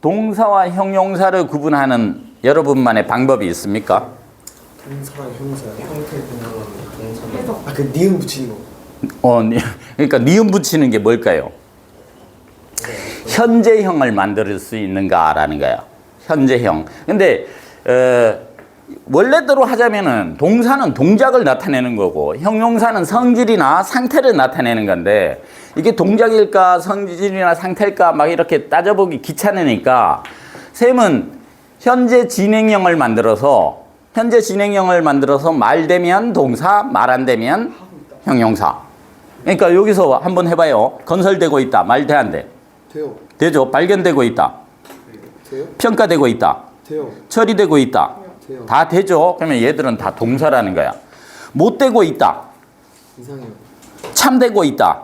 동사와 형용사를 구분하는 여러분만의 방법이 있습니까? 동사랑 형사 형태 동사 그 니은 붙이는 거. 그러니까 니은 붙이는 게 뭘까요? 현재형을 만들 수 있는가라는 거야. 현재형. 근데 원래대로 하자면은 동사는 동작을 나타내는 거고 형용사는 성질이나 상태를 나타내는 건데 이게 동작일까 성질이나 상태일까 막 이렇게 따져보기 귀찮으니까 쌤은 현재 진행형을 만들어서 말 되면 동사, 말 안 되면 형용사. 그러니까 여기서 한번 해봐요. 건설되고 있다. 말 돼, 안 돼? 돼요. 되죠. 발견되고 있다. 돼요. 평가되고 있다. 돼요. 처리되고 있다. 돼요. 다 되죠. 그러면 얘들은 다 동사라는 거야. 못 되고 있다. 이상해요. 참되고 있다.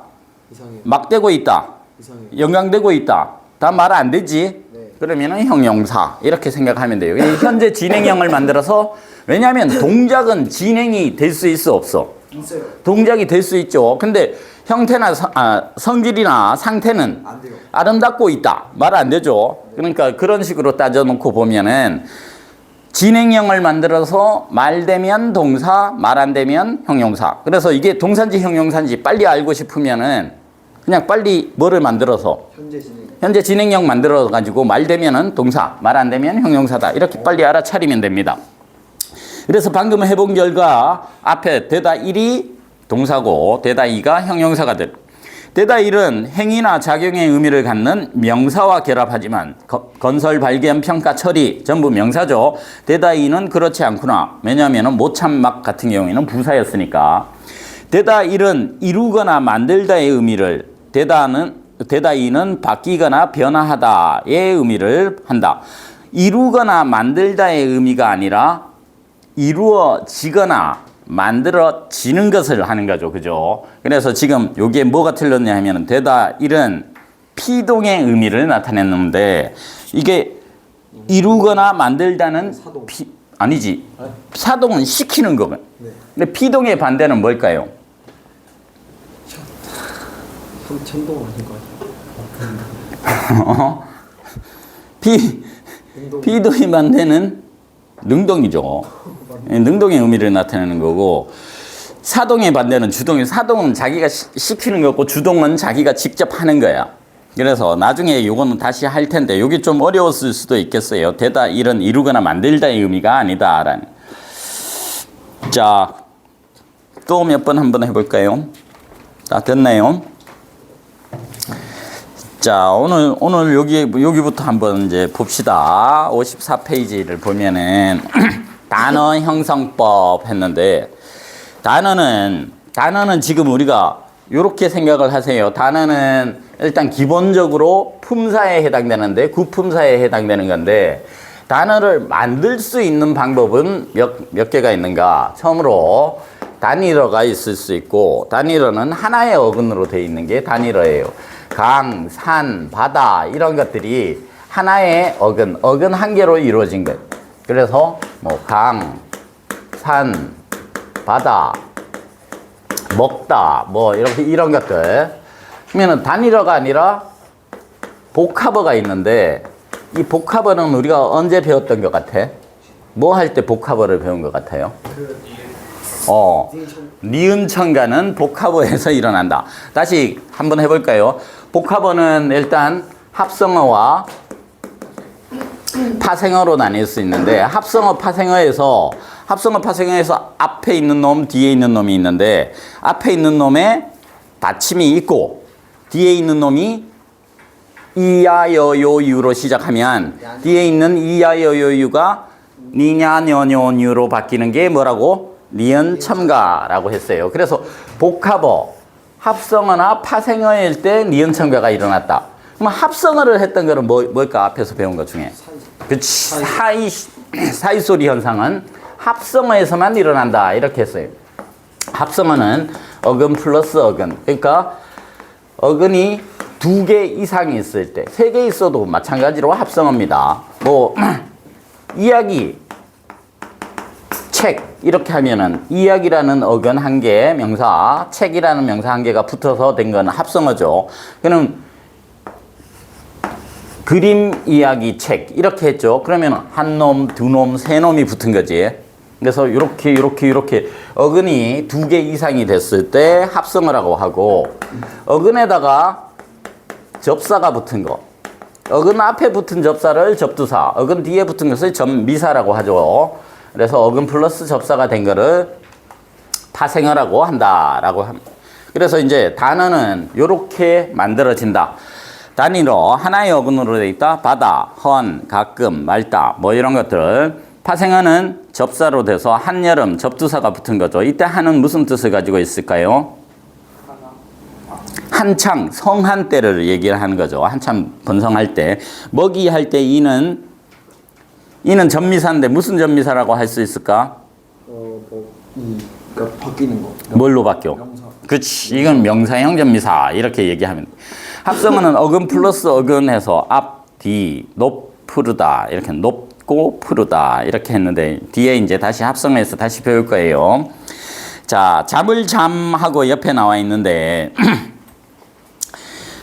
이상해요. 막 되고 있다. 이상해요. 영광되고 있다. 다 말 안 되지? 네. 그러면은 형용사. 이렇게 생각하면 돼요. 현재 진행형을 만들어서 왜냐하면 동작은 진행이 될 수 있어 없어? 있어요. 동작이 될 수 있죠. 근데 형태나 성질이나 상태는 안 돼요. 아름답고 있다. 말 안 되죠. 그러니까 그런 식으로 따져놓고 보면은 진행형을 만들어서 말 되면 동사, 말 안 되면 형용사. 그래서 이게 동사인지 형용사인지 빨리 알고 싶으면은 그냥 빨리 뭐를 만들어서 현재 진행형 만들어 가지고 말 되면은 동사, 말 안 되면 형용사다. 이렇게 빨리 알아차리면 됩니다. 그래서 방금 해본 결과 앞에 되다 1이 동사고 되다 2가 형용사가 될. 되다 1은 행위나 작용의 의미를 갖는 명사와 결합하지만 건설, 발견, 평가, 처리 전부 명사죠. 되다 2는 그렇지 않구나. 왜냐하면 모참막 같은 경우에는 부사였으니까. 되다 1은 이루거나 만들다의 의미를 되다 2는 바뀌거나 변화하다의 의미를 한다. 이루거나 만들다의 의미가 아니라 이루어지거나 만들어지는 것을 하는 거죠. 그죠? 그래서 지금 여기에 뭐가 틀렸냐 하면 되다 1은 피동의 의미를 나타냈는데 이게 이루거나 만들다는 아니지. 사동은 시키는 거거든. 근데 피동의 반대는 뭘까요? 천동 아닌 거 아니야? 피동의 반대는 능동이죠. 능동의 의미를 나타내는 거고 사동의 반대는 주동이. 사동은 자기가 시키는 거고 주동은 자기가 직접 하는 거야. 그래서 나중에 요거는 다시 할 텐데 요게 좀 어려웠을 수도 있겠어요. 되다 일은 이루거나 만들다의 의미가 아니다라는. 자, 또 몇 번 한번 해볼까요? 다 됐나요? 자, 오늘 여기부터 한번 이제 봅시다. 54페이지를 보면은 단어 형성법 했는데 단어는 지금 우리가 이렇게 생각을 하세요. 단어는 일단 기본적으로 품사에 해당되는데 구품사에 해당되는 건데 단어를 만들 수 있는 방법은 몇 개가 있는가? 처음으로 단일어가 있을 수 있고 단일어는 하나의 어근으로 되어 있는 게 단일어예요. 강, 산, 바다 이런 것들이 하나의 어근 한 개로 이루어진 거예요. 그래서 뭐 강, 산, 바다, 먹다, 뭐 이렇게 이런 것들. 그러면은 단일어가 아니라 복합어가 있는데 이 복합어는 우리가 언제 배웠던 것 같아? 뭐 할 때 복합어를 배운 것 같아요? 니은 첨가는 복합어에서 일어난다. 다시 한번 해볼까요? 복합어는 일단 합성어와 파생어로 나뉠 수 있는데 합성어 파생어에서 앞에 있는 놈, 뒤에 있는 놈이 있는데 앞에 있는 놈에 받침이 있고 뒤에 있는 놈이 이야여요유로 시작하면 뒤에 있는 이야여요유가 니냐녀뇨뉴로 바뀌는 게 뭐라고? 니은 첨가라고 했어요. 그래서 복합어, 합성어나 파생어일 때 니은 첨가가 일어났다. 그럼 합성어를 했던 거는 뭘까? 앞에서 배운 것 중에. 그치. 사이소리 현상은 합성어에서만 일어난다. 이렇게 했어요. 합성어는 어근 플러스 어근. 그러니까 어근이 2개 이상이 있을 때, 3개 있어도 마찬가지로 합성어입니다. 뭐 이야기, 책 이렇게 하면은 이야기라는 어근 1개 명사, 책이라는 명사 1개가 붙어서 된 건 합성어죠. 그럼 그림, 이야기, 책 이렇게 했죠. 그러면 한 놈, 2놈, 3놈이 붙은 거지. 그래서 이렇게 어근이 2개 이상이 됐을 때 합성어라고 하고 어근에다가 접사가 붙은 거. 어근 앞에 붙은 접사를 접두사, 어근 뒤에 붙은 것을 접미사라고 하죠. 그래서 어근 플러스 접사가 된 거를 파생어라고 한다라고 합니다. 그래서 이제 단어는 이렇게 만들어진다. 단위로 하나의 어근으로 되어 있다. 바다, 헌, 가끔, 맑다 뭐 이런 것들. 파생어는 접사로 돼서 한여름, 접두사가 붙은 거죠. 이때 한은 무슨 뜻을 가지고 있을까요? 한창, 성한 때를 얘기를 하는 거죠. 한참 번성할 때. 먹이 할 때 이는 전미사인데 무슨 전미사라고 할 수 있을까? 그러니까 바뀌는 거. 뭘로 바뀌어? 명사. 그치. 이건 명사형 전미사. 이렇게 얘기하면 돼. 합성어는 어근 플러스 어근 해서 앞, 뒤, 높, 푸르다. 이렇게 높고 푸르다. 이렇게 했는데 뒤에 이제 다시 합성해서 다시 배울 거예요. 자, 잠을 잠하고 옆에 나와 있는데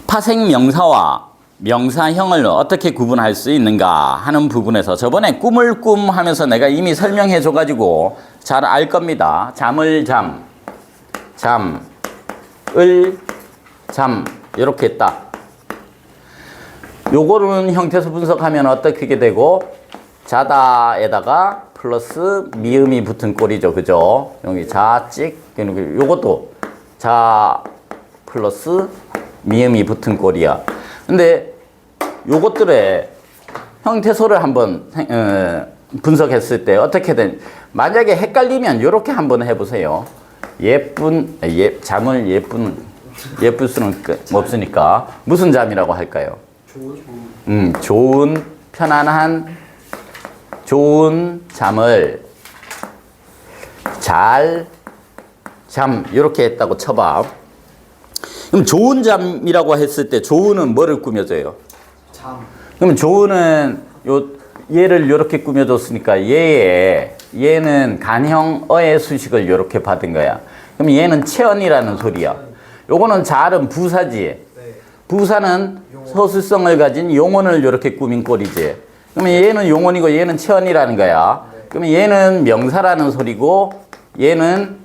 파생 명사와 명사형을 어떻게 구분할 수 있는가 하는 부분에서 저번에 꿈을 꿈 하면서 내가 이미 설명해 줘가지고 잘 알 겁니다. 잠을 잠을 잠 이렇게 했다. 요거는 형태수 분석하면 어떻게 되고 자다에다가 플러스 미음이 붙은 꼴이죠. 그죠? 여기 자찍 요것도 자 플러스 미음이 붙은 꼴이야. 근데 요것들의 형태소를 한번 분석했을 때 어떻게 된 만약에 헷갈리면 요렇게 한번 해보세요. 잠을 예쁠 수는 없으니까 무슨 잠이라고 할까요? 좋은 편안한 좋은 잠을 잠 이렇게 했다고 쳐봐. 그럼 좋은 잠이라고 했을 때 좋은은 뭐를 꾸며줘요? 잠. 그러면 좋은은 얘를 이렇게 꾸며줬으니까 얘는 간형어의 수식을 이렇게 받은 거야. 그럼 얘는 체언이라는 소리야. 요거는 잘은 부사지. 네. 부사는 서술성을 가진 용언을 이렇게 꾸민 꼴이지. 그러면 얘는 용언이고 얘는 체언이라는 거야. 그러면 얘는 명사라는 소리고 얘는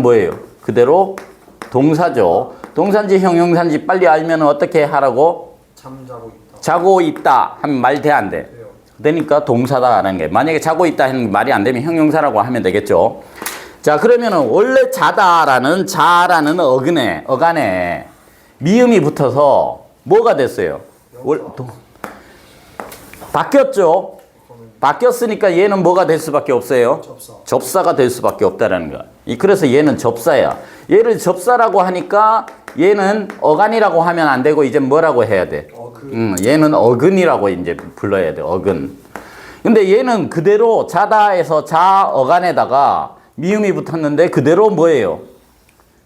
뭐예요? 그대로 동사죠. 동사인지 형용사인지 빨리 알면 어떻게 하라고? 잠자고 있다. 자고 있다 하면 말 돼 안 돼? 돼요. 되니까 동사다라는 게. 만약에 자고 있다 하는 말이 안 되면 형용사라고 하면 되겠죠. 자, 그러면은 원래 자라는 어간에 미음이 붙어서 뭐가 됐어요? 바뀌었죠. 바뀌었으니까 얘는 뭐가 될 수밖에 없어요? 접사가 될 수밖에 없다라는 거야. 그래서 얘는 접사야. 얘를 접사라고 하니까 얘는 어간이라고 하면 안 되고 이제 뭐라고 해야 돼? 얘는 어근이라고 이제 불러야 돼. 어근. 근데 얘는 그대로 자다에서 어간에다가 미음이 붙었는데 그대로 뭐예요?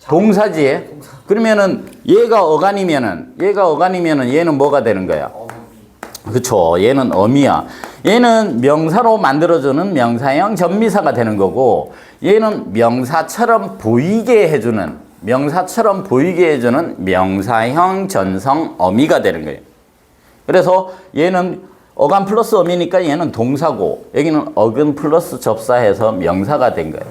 동사지. 그러면은 얘가 어간이면은 얘는 뭐가 되는 거야? 그쵸. 얘는 어미야. 얘는 명사로 만들어주는 명사형 전미사가 되는 거고, 얘는 명사처럼 보이게 해주는, 명사형 전성 어미가 되는 거예요. 그래서 얘는 어간 플러스 어미니까 얘는 동사고, 여기는 어근 플러스 접사해서 명사가 된 거예요.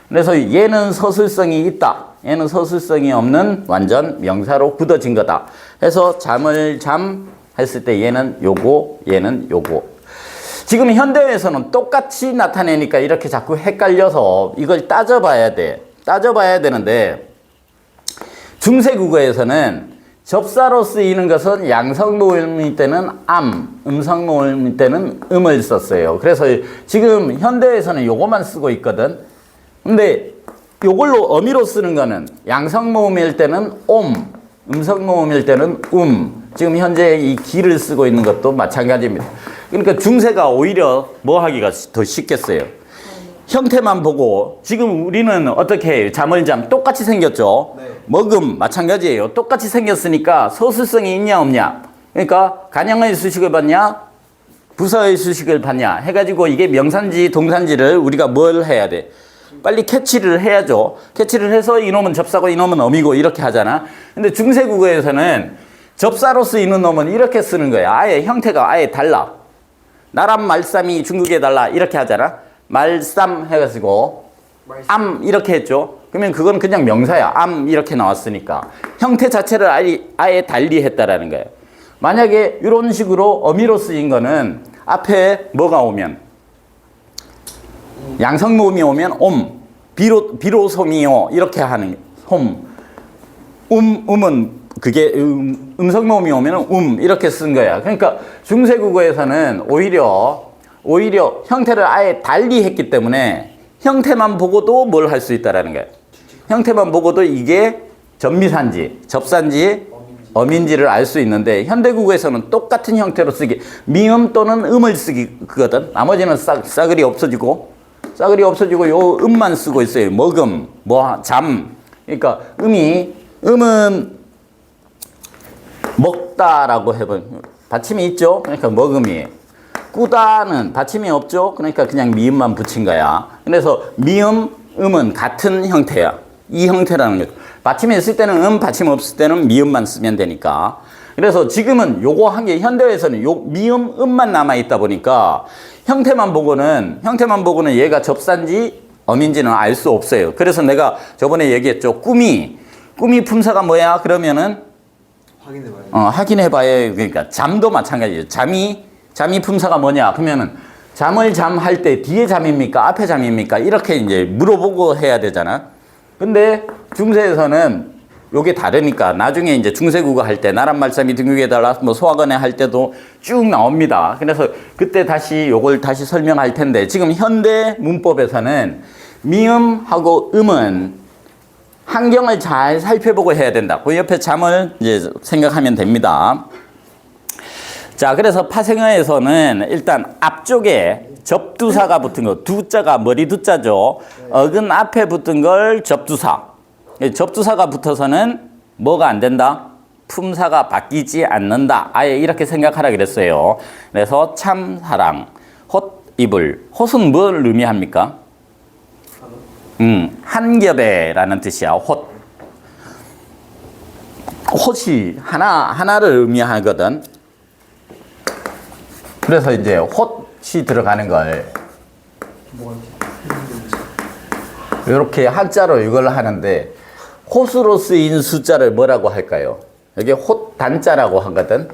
그래서 얘는 서술성이 있다. 얘는 서술성이 없는 완전 명사로 굳어진 거다. 해서 잠을 잠 했을 때 얘는 요거, 얘는 요거. 지금 현대에서는 똑같이 나타내니까 이렇게 자꾸 헷갈려서 이걸 따져봐야 돼. 따져봐야 되는데, 중세국어에서는 접사로 쓰이는 것은 양성모음일 때는 암, 음성모음일 때는 음을 썼어요. 그래서 지금 현대에서는 요거만 쓰고 있거든. 근데 요걸로 어미로 쓰는 거는 양성모음일 때는 옴, 음성모음일 때는 지금 현재 이 기를 쓰고 있는 것도 마찬가지입니다. 그러니까 중세가 오히려 뭐 하기가 더 쉽겠어요. 형태만 보고, 지금 우리는 어떻게 해요? 잠을 잠 똑같이 생겼죠? 네. 먹음 마찬가지예요. 똑같이 생겼으니까 서술성이 있냐 없냐. 그러니까 간형의 수식을 받냐 부사의 수식을 받냐 해가지고 이게 명사인지 동사인지를 우리가 뭘 해야 돼? 빨리 캐치를 해야죠. 캐치를 해서 이놈은 접사고 이놈은 어미고 이렇게 하잖아. 근데 중세국어에서는 접사로 쓰이는 놈은 이렇게 쓰는 거야. 아예 형태가 아예 달라. 나람 말쌈이 중국에 달라 이렇게 하잖아. 말쌈 해가지고 암 이렇게 했죠. 그러면 그건 그냥 명사야. 암 이렇게 나왔으니까 형태 자체를 아예 달리 했다라는 거예요. 만약에 이런 식으로 어미로 쓰인 거는 앞에 뭐가 오면 양성모음이 오면 옴, 비로소미요 이렇게 하는 홈, 음은 그게 음성모음이 오면 이렇게 쓴 거야. 그러니까 중세국어에서는 오히려 형태를 아예 달리 했기 때문에 형태만 보고도 뭘 할 수 있다라는 거예요. 형태만 보고도 이게 전미사인지 접사인지 어민지를 알 수 있는데, 현대국어에서는 똑같은 형태로 쓰기, 미음 또는 음을 쓰기거든. 나머지는 싸그리 없어지고 요 음만 쓰고 있어요. 먹음, 잠. 그러니까 음은 먹다라고 해보면 받침이 있죠. 그러니까 먹음이에요. 꾸다는 받침이 없죠. 그러니까 그냥 미음만 붙인 거야. 그래서 미음, 음은 같은 형태야. 이 형태라는 거죠. 받침이 있을 때는 받침 없을 때는 미음만 쓰면 되니까. 그래서 지금은 요거 한 게 현대에서는 요 미음, 음만 남아있다 보니까 형태만 보고는 얘가 접사인지 어민지는 알 수 없어요. 그래서 내가 저번에 얘기했죠. 꿈이 품사가 뭐야? 그러면은 확인해봐야. 그러니까 잠도 마찬가지예요. 잠이 품사가 뭐냐? 그러면은 잠을 잠할 때 뒤에 잠입니까? 앞에 잠입니까? 이렇게 이제 물어보고 해야 되잖아. 근데 중세에서는 요게 다르니까 나중에 이제 중세국어 할 때 나란 말씀이 등급에 달라 뭐 소화관에 할 때도 쭉 나옵니다. 그래서 그때 요걸 다시 설명할 텐데, 지금 현대 문법에서는 미음하고 음은 환경을 잘 살펴보고 해야 된다. 그 옆에 잠을 이제 생각하면 됩니다. 자, 그래서 파생어에서는 일단 앞쪽에 접두사가 붙은 거, 두자가 머리 두자죠. 어근 앞에 붙은 걸 접두사. 접두사가 붙어서는 뭐가 안 된다? 품사가 바뀌지 않는다. 아예 이렇게 생각하라 그랬어요. 그래서 참, 사랑, 헛, 이불. 헛은 뭘 의미합니까? 한 겹에라는 뜻이야. 헛이 하나를 의미하거든. 그래서 이제 헛이 들어가는 걸 이렇게 한자로 이걸 하는데, 헛으로 쓰인 숫자를 뭐라고 할까요? 여기 헛 단자라고 하거든.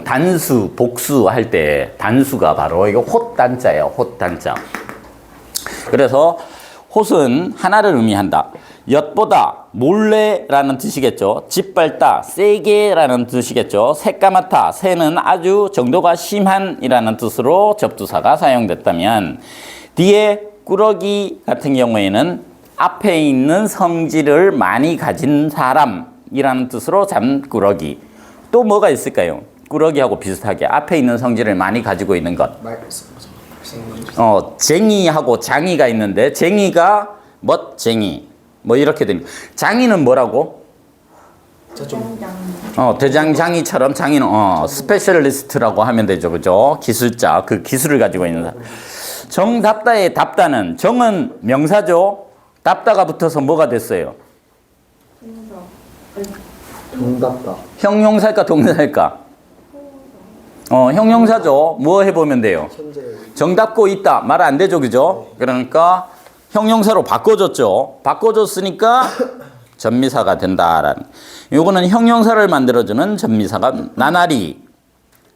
단수, 복수 할 때 단수가 바로 이거 헛 단자예요. 헛 단자. 그래서 헛은 하나를 의미한다. 엿보다, 몰래라는 뜻이겠죠. 짓밟다, 세게라는 뜻이겠죠. 새까맣다, 새는 아주 정도가 심한이라는 뜻으로 접두사가 사용됐다면, 뒤에 꾸러기 같은 경우에는 앞에 있는 성질을 많이 가진 사람이라는 뜻으로 잠꾸러기. 또 뭐가 있을까요? 꾸러기하고 비슷하게 앞에 있는 성질을 많이 가지고 있는 것. 쟁이하고 장이가 있는데, 쟁이가 멋쟁이 뭐 이렇게 됩니다. 장이는 뭐라고? 자좀 대장장이처럼 장인은 스페셜리스트라고 하면 되죠, 그죠? 기술자, 그 기술을 가지고 있는 사람. 정답다의 답다는 정은 명사죠. 답다가 붙어서 뭐가 됐어요? 정답다. 형용사일까 동사일까? 형용사죠. 뭐 해보면 돼요? 현재 정답고 있다. 말 안 되죠, 그죠? 그러니까 형용사로 바꿔줬죠. 바꿔줬으니까 전미사가 된다라는. 요거는 형용사를 만들어주는 전미사가 나나리.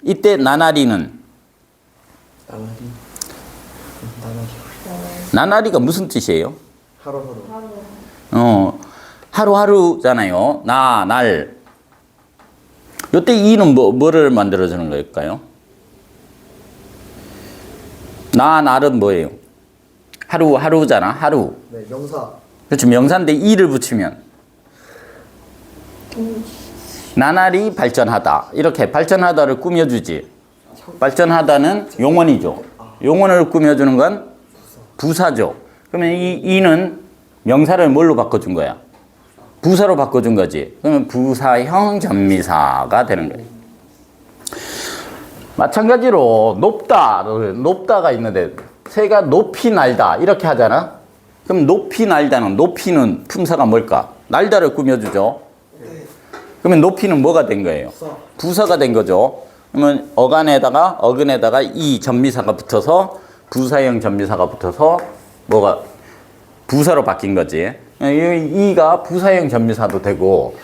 이때 나나리는 나나리가 무슨 뜻이에요? 하루하루. 하루하루잖아요. 날. 요때 이는 뭐를 만들어주는 걸까요? 날은 뭐예요? 하루잖아. 하루. 네, 명사. 그렇죠. 명사인데 이를 붙이면 나날이 발전하다. 이렇게 발전하다를 꾸며주지. 발전하다는 용언이죠. 용언을 꾸며주는 건 부사죠. 그러면 이는 명사를 뭘로 바꿔준 거야? 부사로 바꿔준 거지. 그러면 부사형 전미사가 되는 거예요. 마찬가지로 높다가 있는데 새가 높이 날다 이렇게 하잖아. 그럼 높이 날다는 높이는 품사가 뭘까? 날다를 꾸며주죠. 그러면 높이는 뭐가 된 거예요? 부사가 된 거죠. 그러면 어근에다가 이 전미사가 붙어서 부사형 전미사가 붙어서 뭐가 부사로 바뀐 거지. 이가 부사형 전미사도 되고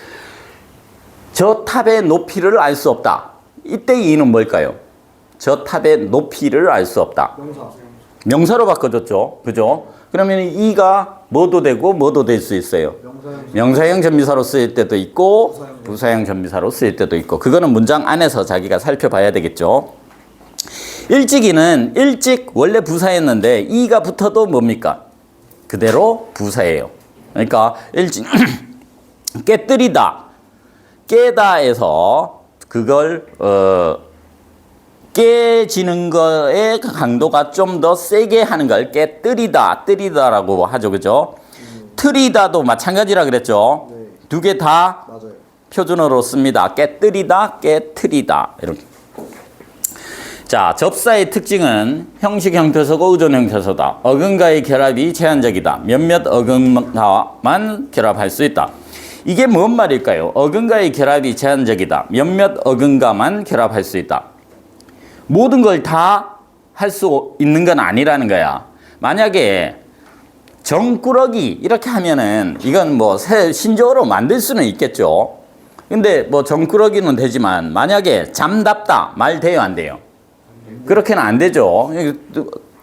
저 탑의 높이를 알 수 없다. 이때 이는 뭘까요? 저 탑의 높이를 알 수 없다. 명사로 바꿔줬죠. 그죠? 그러면 이가 뭐도 되고 뭐도 될 수 있어요. 명사형 전미사로 쓰일 때도 있고 부사형 전미사로 쓰일 때도 있고 그거는 문장 안에서 자기가 살펴봐야 되겠죠. 일찍이는 일찍 원래 부사였는데 이가 붙어도 뭡니까? 그대로 부사예요. 그러니까 일찍 깨뜨리다 깨다에서 그걸 깨지는 거의 강도가 좀 더 세게 하는 걸 뜨리다라고 하죠. 그죠? 트리다도 마찬가지라 그랬죠. 네. 두 개 다 맞아요. 표준어로 씁니다. 깨뜨리다, 깨트리다. 이렇게. 자, 접사의 특징은 형식 형태소고 의존 형태소다. 어근과의 결합이 제한적이다. 몇몇 어근과만 결합할 수 있다. 이게 뭔 말일까요? 어근과의 결합이 제한적이다. 몇몇 어근과만 결합할 수 있다. 모든 걸 다 할 수 있는 건 아니라는 거야. 만약에 정꾸러기 이렇게 하면은 이건 뭐 신조어로 만들 수는 있겠죠. 근데 뭐 정꾸러기는 되지만 만약에 잠답다 말 돼요, 안 돼요? 그렇게는 안 되죠.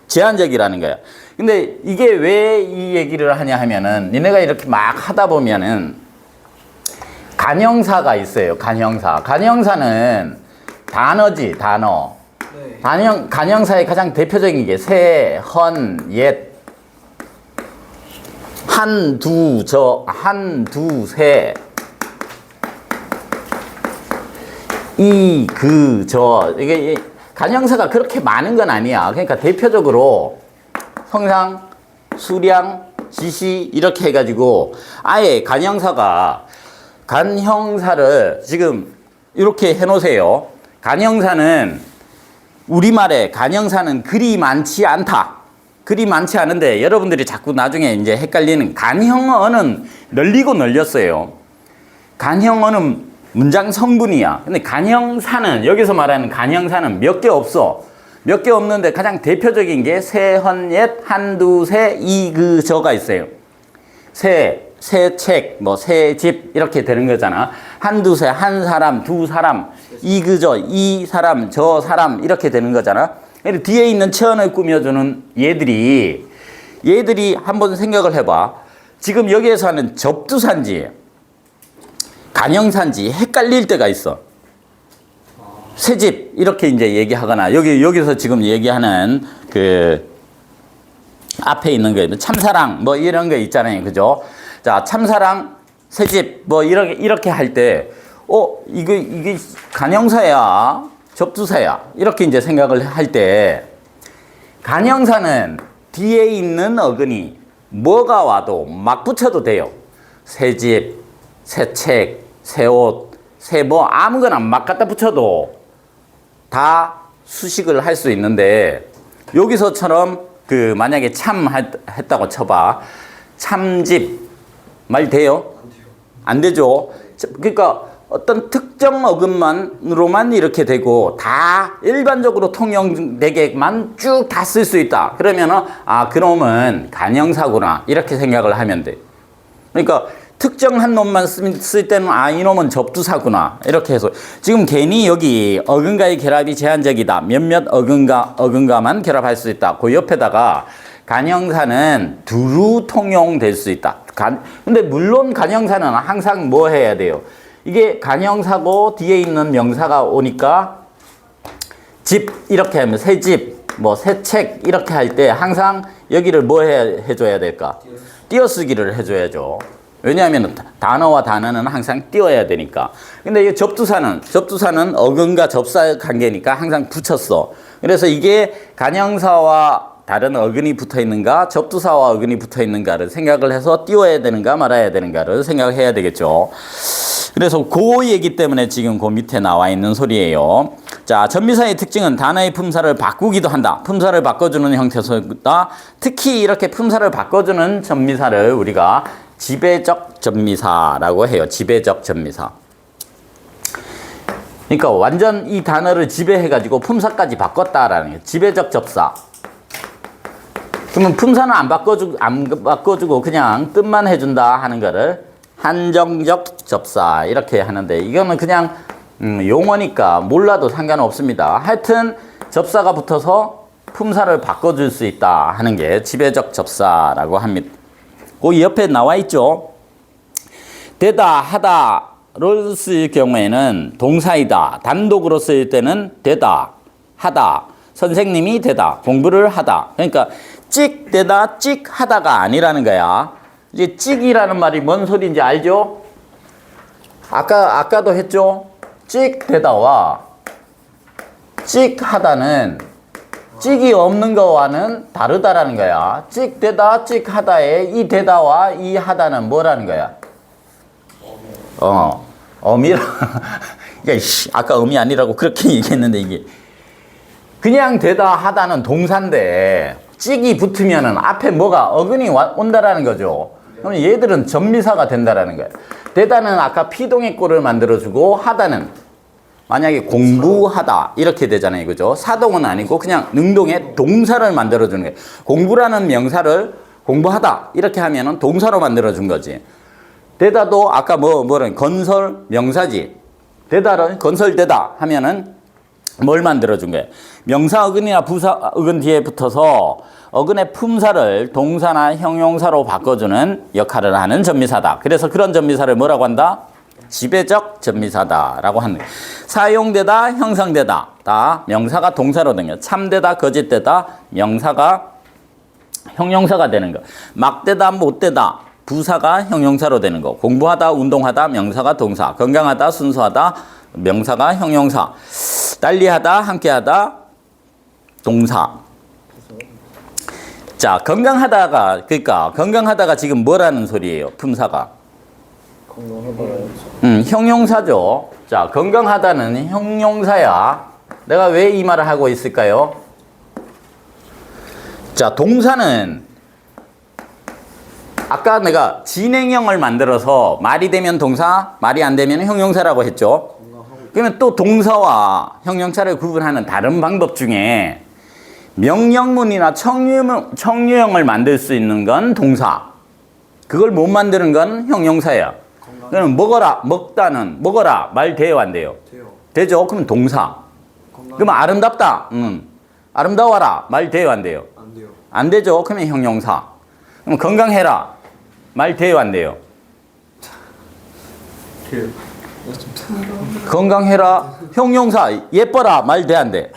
제한적이라는 거야. 근데 이게 왜 이 얘기를 하냐 하면은 니네가 이렇게 막 하다 보면은 간형사가 있어요. 간형사는 단어지, 단어. 간형사의 가장 대표적인 게 새, 헌, 옛, 한두, 새, 이, 그, 저. 이게 간형사가 그렇게 많은 건 아니야. 그러니까 대표적으로 성상, 수량, 지시 이렇게 해가지고 아예 간형사를 지금 이렇게 해놓으세요. 간형사는 우리말에 간형사는 그리 많지 않다. 그리 많지 않은데 여러분들이 자꾸 나중에 이제 헷갈리는 간형어는 널리고 널렸어요. 간형어는 문장 성분이야. 근데 간형사는 여기서 말하는 간형사는 몇 개 없어. 몇 개 없는데 가장 대표적인 게 새, 헌, 옛, 한두, 새, 이, 그, 저가 있어요. 새 책, 뭐 새 집 이렇게 되는 거잖아. 한두 새, 한 사람, 두 사람, 이, 그, 저, 이 사람, 저 사람 이렇게 되는 거잖아. 뒤에 있는 체언을 꾸며주는 얘들이 한번 생각을 해봐. 지금 여기에서 하는 접두사인지 간형사인지 헷갈릴 때가 있어. 새집 이렇게 이제 얘기하거나 여기서 지금 얘기하는 그 앞에 있는 거 참사랑 뭐 이런 거 있잖아요. 그죠? 자, 참사랑 새집 뭐 이렇게 할 때 이게 간형사야, 접두사야. 이렇게 이제 생각을 할 때 간형사는 뒤에 있는 어근이 뭐가 와도 막 붙여도 돼요. 새집, 새책, 새 옷, 새 뭐 아무거나 막 갖다 붙여도 다 수식을 할 수 있는데 여기서처럼 그 만약에 참 했다고 쳐봐. 참집 말 돼요? 안 되죠. 그러니까 어떤 특정 어근만으로만 이렇게 되고 다 일반적으로 통용되게만 쭉 다 쓸 수 있다. 그러면은 아 그놈은 간형사구나 이렇게 생각을 하면 돼. 그러니까 특정한 놈만 쓸 때는 아 이놈은 접두사구나 이렇게 해서 지금 괜히 여기 어근과의 결합이 제한적이다. 몇몇 어근과만 결합할 수 있다. 그 옆에다가 간형사는 두루 통용될 수 있다. 근데 물론 간형사는 항상 뭐 해야 돼요? 이게 간형사고 뒤에 있는 명사가 오니까 집 이렇게 하면 새 집, 뭐 새 책 이렇게 할 때 항상 여기를 뭐 해줘야 될까? 띄어쓰기를 해줘야죠. 왜냐하면 단어와 단어는 항상 띄어야 되니까. 근데 이 접두사는 어근과 접사 관계니까 항상 붙였어. 그래서 이게 간형사와 다른 어근이 붙어 있는가, 접두사와 어근이 붙어 있는가를 생각을 해서 띄워야 되는가 말아야 되는가를 생각해야 되겠죠. 그래서 그 얘기 때문에 지금 그 밑에 나와 있는 소리예요. 자, 전미사의 특징은 단어의 품사를 바꾸기도 한다. 품사를 바꿔주는 형태소다. 특히 이렇게 품사를 바꿔주는 전미사를 우리가 지배적 전미사라고 해요. 지배적 전미사. 그러니까 완전 이 단어를 지배해가지고 품사까지 바꿨다라는 거예요. 지배적 접사. 그러면 품사는 안 바꿔주고 그냥 뜻만 해준다 하는 거를 한정적 접사 이렇게 하는데 이거는 그냥 용어니까 몰라도 상관없습니다. 하여튼 접사가 붙어서 품사를 바꿔줄 수 있다 하는 게 지배적 접사라고 합니다. 그 옆에 나와 있죠. 되다 하다를 쓸 경우에는 동사이다. 단독으로 쓸 때는 되다 하다. 선생님이 되다 공부를 하다. 그러니까 찍 되다 찍 하다가 아니라는 거야. 이제 찍이라는 말이 뭔 소리인지 알죠? 아까도 했죠? 찍 되다와 찍 하다는 찍이 없는 거와는 다르다라는 거야. 찍 되다 찍 하다의 이 되다와 이 하다는 뭐라는 거야? 어미라. 아까 어미 아니라고 그렇게 얘기했는데 이게 그냥 되다 하다는 동사인데 찍이 붙으면은 앞에 뭐가 어근이 온다라는 거죠. 그러면 얘들은 전미사가 된다라는 거예요. 되다는 아까 피동의 꼴을 만들어주고 하다는 만약에 공부하다 이렇게 되잖아요. 그죠? 사동은 아니고 그냥 능동의 동사를 만들어주는 거예요. 공부라는 명사를 공부하다 이렇게 하면은 동사로 만들어준 거지. 되다도 아까 뭐는 건설 명사지. 되다를 건설되다 하면은 뭘 만들어준 거예요? 명사 어근이나 부사 어근 뒤에 붙어서 어근의 품사를 동사나 형용사로 바꿔주는 역할을 하는 전미사다. 그래서 그런 전미사를 뭐라고 한다? 지배적 전미사다라고 하는 거예요. 사용되다, 형상되다. 다 명사가 동사로 된 거예요. 참되다, 거짓되다. 명사가 형용사가 되는 거. 막되다, 못되다. 부사가 형용사로 되는 거. 공부하다, 운동하다. 명사가 동사. 건강하다, 순수하다. 명사가 형용사. 달리하다, 함께하다. 동사. 자, 건강하다가 지금 뭐라는 소리예요? 품사가. 형용사죠. 자, 건강하다는 형용사야. 내가 왜 이 말을 하고 있을까요? 자, 동사는 아까 내가 진행형을 만들어서 말이 되면 동사, 말이 안 되면 형용사라고 했죠. 그러면 또 동사와 형용사를 구분하는 다른 방법 중에 명령문이나 청유형을 만들 수 있는 건 동사. 그걸 못 만드는 건 형용사야. 그럼 먹어라, 먹다는 먹어라, 말 돼요, 안 돼요? 돼요. 되죠? 그럼 동사. 그럼 아름답다, 아름다워라, 말 돼요, 안 돼요? 안 돼요. 안 되죠? 그러면 형용사. 그럼 건강해라, 말 돼요, 안 돼요? 돼요. 건강해라, 형용사. 예뻐라, 말 돼, 안 돼?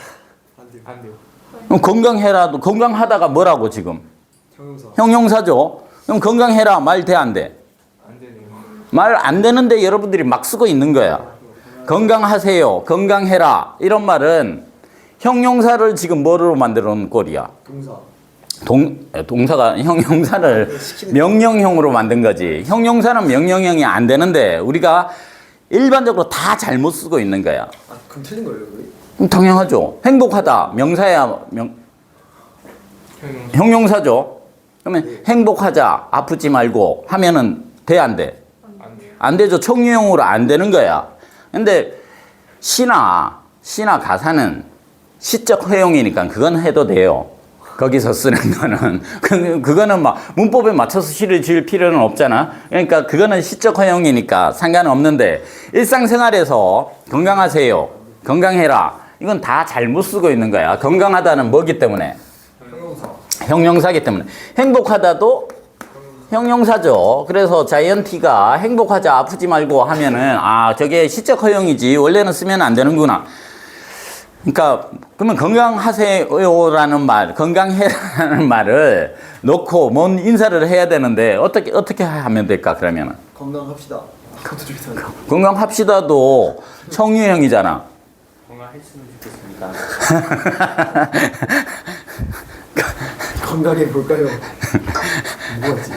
안 돼요. 그럼 건강해라도 건강하다가 뭐라고 지금? 형용사. 형용사죠. 그럼 건강해라, 말 돼, 안 돼? 안 되네요. 말 안 되는데 여러분들이 막 쓰고 있는 거야. 건강하세요, 건강해라 이런 말은 형용사를 지금 뭐로 만들어 놓은 꼴이야? 동사. 동사가 형용사를 명령형으로 만든 거지. 형용사는 명령형이 안 되는데 우리가 일반적으로 다 잘못 쓰고 있는 거야. 아 그럼 틀린 거예요 그게? 그럼 당연하죠. 행복하다 명사야 형용사죠. 그러면 행복하자 아프지 말고 하면은 돼 안 돼? 안 되죠. 청유형으로 안 되는 거야. 근데 시나 가사는 시적 허용이니까 그건 해도 돼요. 거기서 쓰는 거는 그거는 막 문법에 맞춰서 시를 지을 필요는 없잖아. 그러니까 그거는 시적 허용이니까 상관없는데 일상생활에서 건강하세요, 건강해라 이건 다 잘못 쓰고 있는 거야. 건강하다는 뭐기 때문에? 형용사기 때문에. 행복하다도 형용사죠. 그래서 자이언티가 행복하자 아프지 말고 하면은 아 저게 시적 허용이지 원래는 쓰면 안 되는구나. 그러니까 그러면 건강하세요라는 말, 건강해라는 말을 놓고 뭔 인사를 해야 되는데 어떻게 하면 될까 그러면은? 건강합시다. 그것도 좋다. 건강합시다도 청유형이잖아. 건강했으면 좋겠습니다. 건강해 볼까요? 뭐지?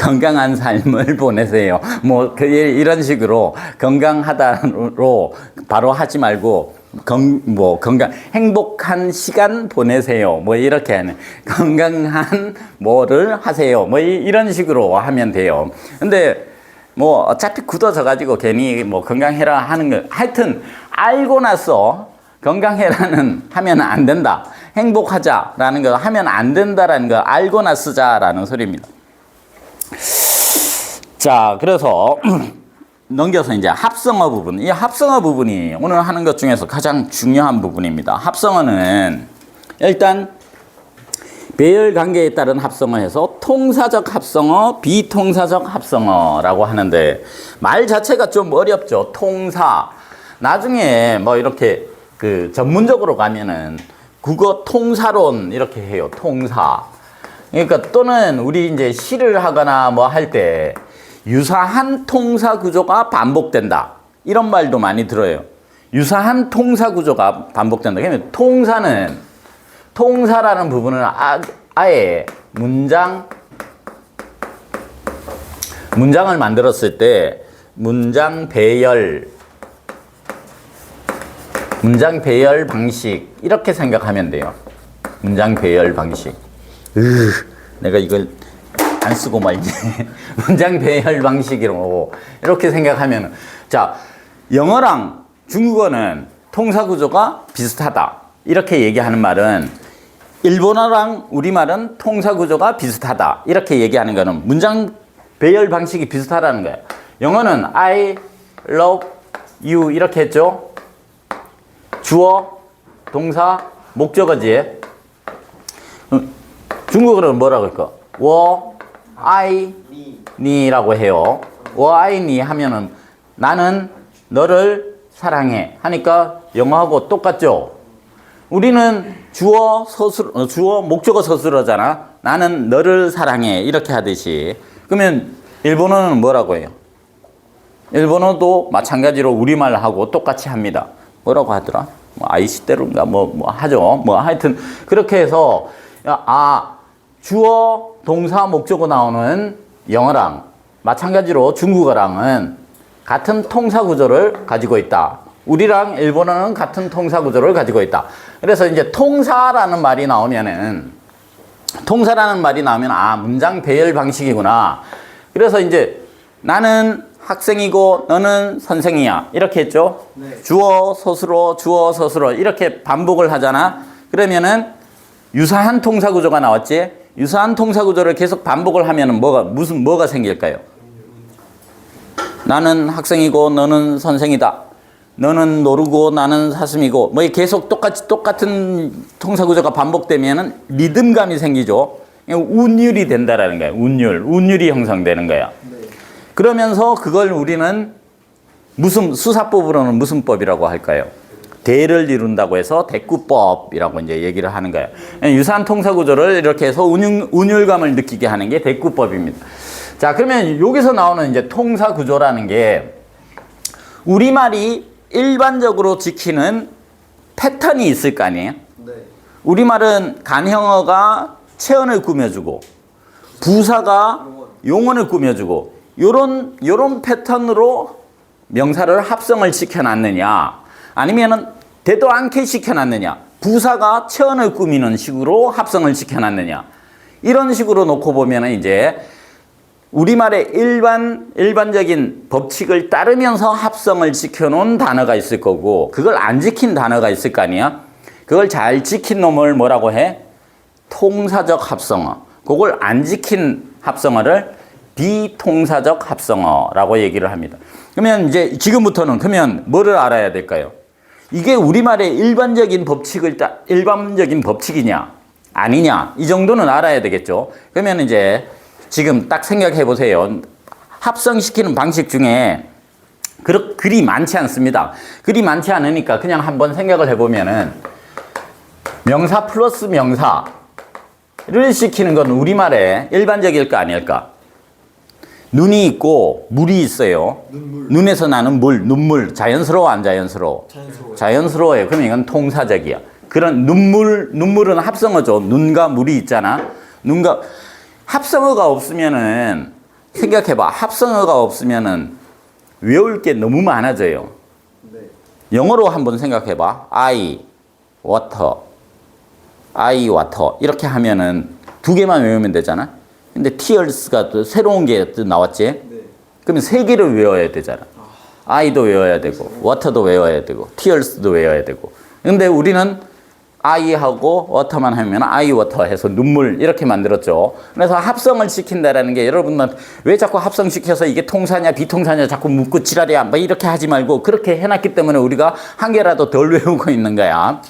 건강한 삶을 보내세요. 뭐 이런 식으로 건강하다로 바로 하지 말고 건강 행복한 시간 보내세요. 뭐 이렇게 하는 건강한 뭐를 하세요. 뭐 이런 식으로 하면 돼요. 근데 뭐 어차피 굳어져 가지고 괜히 뭐 건강해라 하는 거 하여튼 알고 나서 건강해라는 하면 안 된다. 행복하자라는 거 하면 안 된다라는 거 알고나 쓰자라는 소리입니다. 자, 그래서 넘겨서 이제 합성어 부분. 이 합성어 부분이 오늘 하는 것 중에서 가장 중요한 부분입니다. 합성어는 일단 배열 관계에 따른 합성어에서 통사적 합성어, 비통사적 합성어라고 하는데 말 자체가 좀 어렵죠. 통사. 나중에 뭐 이렇게 그 전문적으로 가면은 국어 통사론 이렇게 해요. 통사. 그러니까 또는 우리 이제 시를 하거나 뭐 할 때 유사한 통사 구조가 반복된다. 이런 말도 많이 들어요. 유사한 통사 구조가 반복된다. 그러면 통사라는 부분은 아예 문장을 만들었을 때 문장 배열 방식 이렇게 생각하면 돼요. 문장 배열 방식. 내가 이걸 안 쓰고 말지. 문장 배열 방식으로 이렇게 생각하면 자 영어랑 중국어는 통사 구조가 비슷하다. 이렇게 얘기하는 말은 일본어랑 우리말은 통사 구조가 비슷하다. 이렇게 얘기하는 거는 문장 배열 방식이 비슷하다는 거예요. 영어는 I love you 이렇게 했죠. 주어, 동사, 목적어지. 중국어는 뭐라고 할까? 我爱你라고 해요. 我爱你하면은 나는 너를 사랑해 하니까 영어하고 똑같죠. 우리는 주어, 목적어 서술어잖아. 나는 너를 사랑해 이렇게 하듯이. 그러면 일본어는 뭐라고 해요? 일본어도 마찬가지로 우리말하고 똑같이 합니다. 뭐라고 하더라? 뭐 아이시대로인가 뭐 하죠. 뭐 하여튼 그렇게 해서 주어, 동사, 목적어 나오는 영어랑 마찬가지로 중국어랑은 같은 통사 구조를 가지고 있다. 우리랑 일본어는 같은 통사 구조를 가지고 있다. 그래서 이제 통사라는 말이 나오면 문장 배열 방식이구나. 그래서 이제 나는 학생이고 너는 선생이야. 이렇게 했죠. 네. 주어, 서술어 이렇게 반복을 하잖아. 그러면은 유사한 통사 구조가 나왔지. 유사한 통사 구조를 계속 반복을 하면은 뭐가 생길까요? 나는 학생이고 너는 선생이다. 너는 노루고 나는 사슴이고 뭐 계속 똑같은 통사 구조가 반복되면은 리듬감이 생기죠. 운율이 된다라는 거예요. 운율이 형성되는 거야. 네. 그러면서 그걸 우리는 수사법으로는 무슨 법이라고 할까요? 대를 이룬다고 해서 대꾸법이라고 이제 얘기를 하는 거예요. 유사한 통사 구조를 이렇게 해서 운율감을 느끼게 하는 게 대꾸법입니다. 자, 그러면 여기서 나오는 이제 통사 구조라는 게 우리말이 일반적으로 지키는 패턴이 있을 거 아니에요? 네. 우리말은 간형어가 체언을 꾸며주고 부사가 용언을 꾸며주고 요런 패턴으로 명사를 합성을 시켜놨느냐, 아니면은 되도 않게 시켜놨느냐, 부사가 체언을 꾸미는 식으로 합성을 시켜놨느냐, 이런 식으로 놓고 보면은 이제 우리말의 일반적인 법칙을 따르면서 합성을 시켜놓은 단어가 있을 거고, 그걸 안 지킨 단어가 있을 거 아니야? 그걸 잘 지킨 놈을 뭐라고 해? 통사적 합성어. 그걸 안 지킨 합성어를 비통사적 합성어라고 얘기를 합니다. 그러면 이제 지금부터는 그러면 뭐를 알아야 될까요? 이게 우리말의 일반적인 법칙이냐 아니냐, 이 정도는 알아야 되겠죠. 그러면 이제 지금 딱 생각해 보세요. 합성시키는 방식 중에 그리 많지 않습니다. 그리 많지 않으니까 그냥 한번 생각을 해보면은 명사 플러스 명사를 시키는 건 우리말에 일반적일까 아닐까? 눈이 있고 물이 있어요. 눈에서 나는 눈물. 자연스러워 안 자연스러워? 자연스러워요. 그러면 이건 통사적이야. 그런 눈물은 합성어죠. 눈과 물이 있잖아. 합성어가 없으면은, 생각해봐. 합성어가 없으면은 외울 게 너무 많아져요. 네. 영어로 한번 생각해봐. I, water. 이렇게 하면은 두 개만 외우면 되잖아. 근데 tears가 또 새로운 게 또 나왔지? 네. 그러면 세 개를 외워야 되잖아. I도 외워야 되고, water도 외워야 되고, tears도 외워야 되고. 근데 우리는 I하고 water만 하면 I, water 해서 눈물 이렇게 만들었죠. 그래서 합성을 시킨다라는 게, 여러분은 왜 자꾸 합성시켜서 이게 통사냐 비통사냐 자꾸 묻고 지랄이야 뭐 이렇게 하지 말고, 그렇게 해놨기 때문에 우리가 한 개라도 덜 외우고 있는 거야.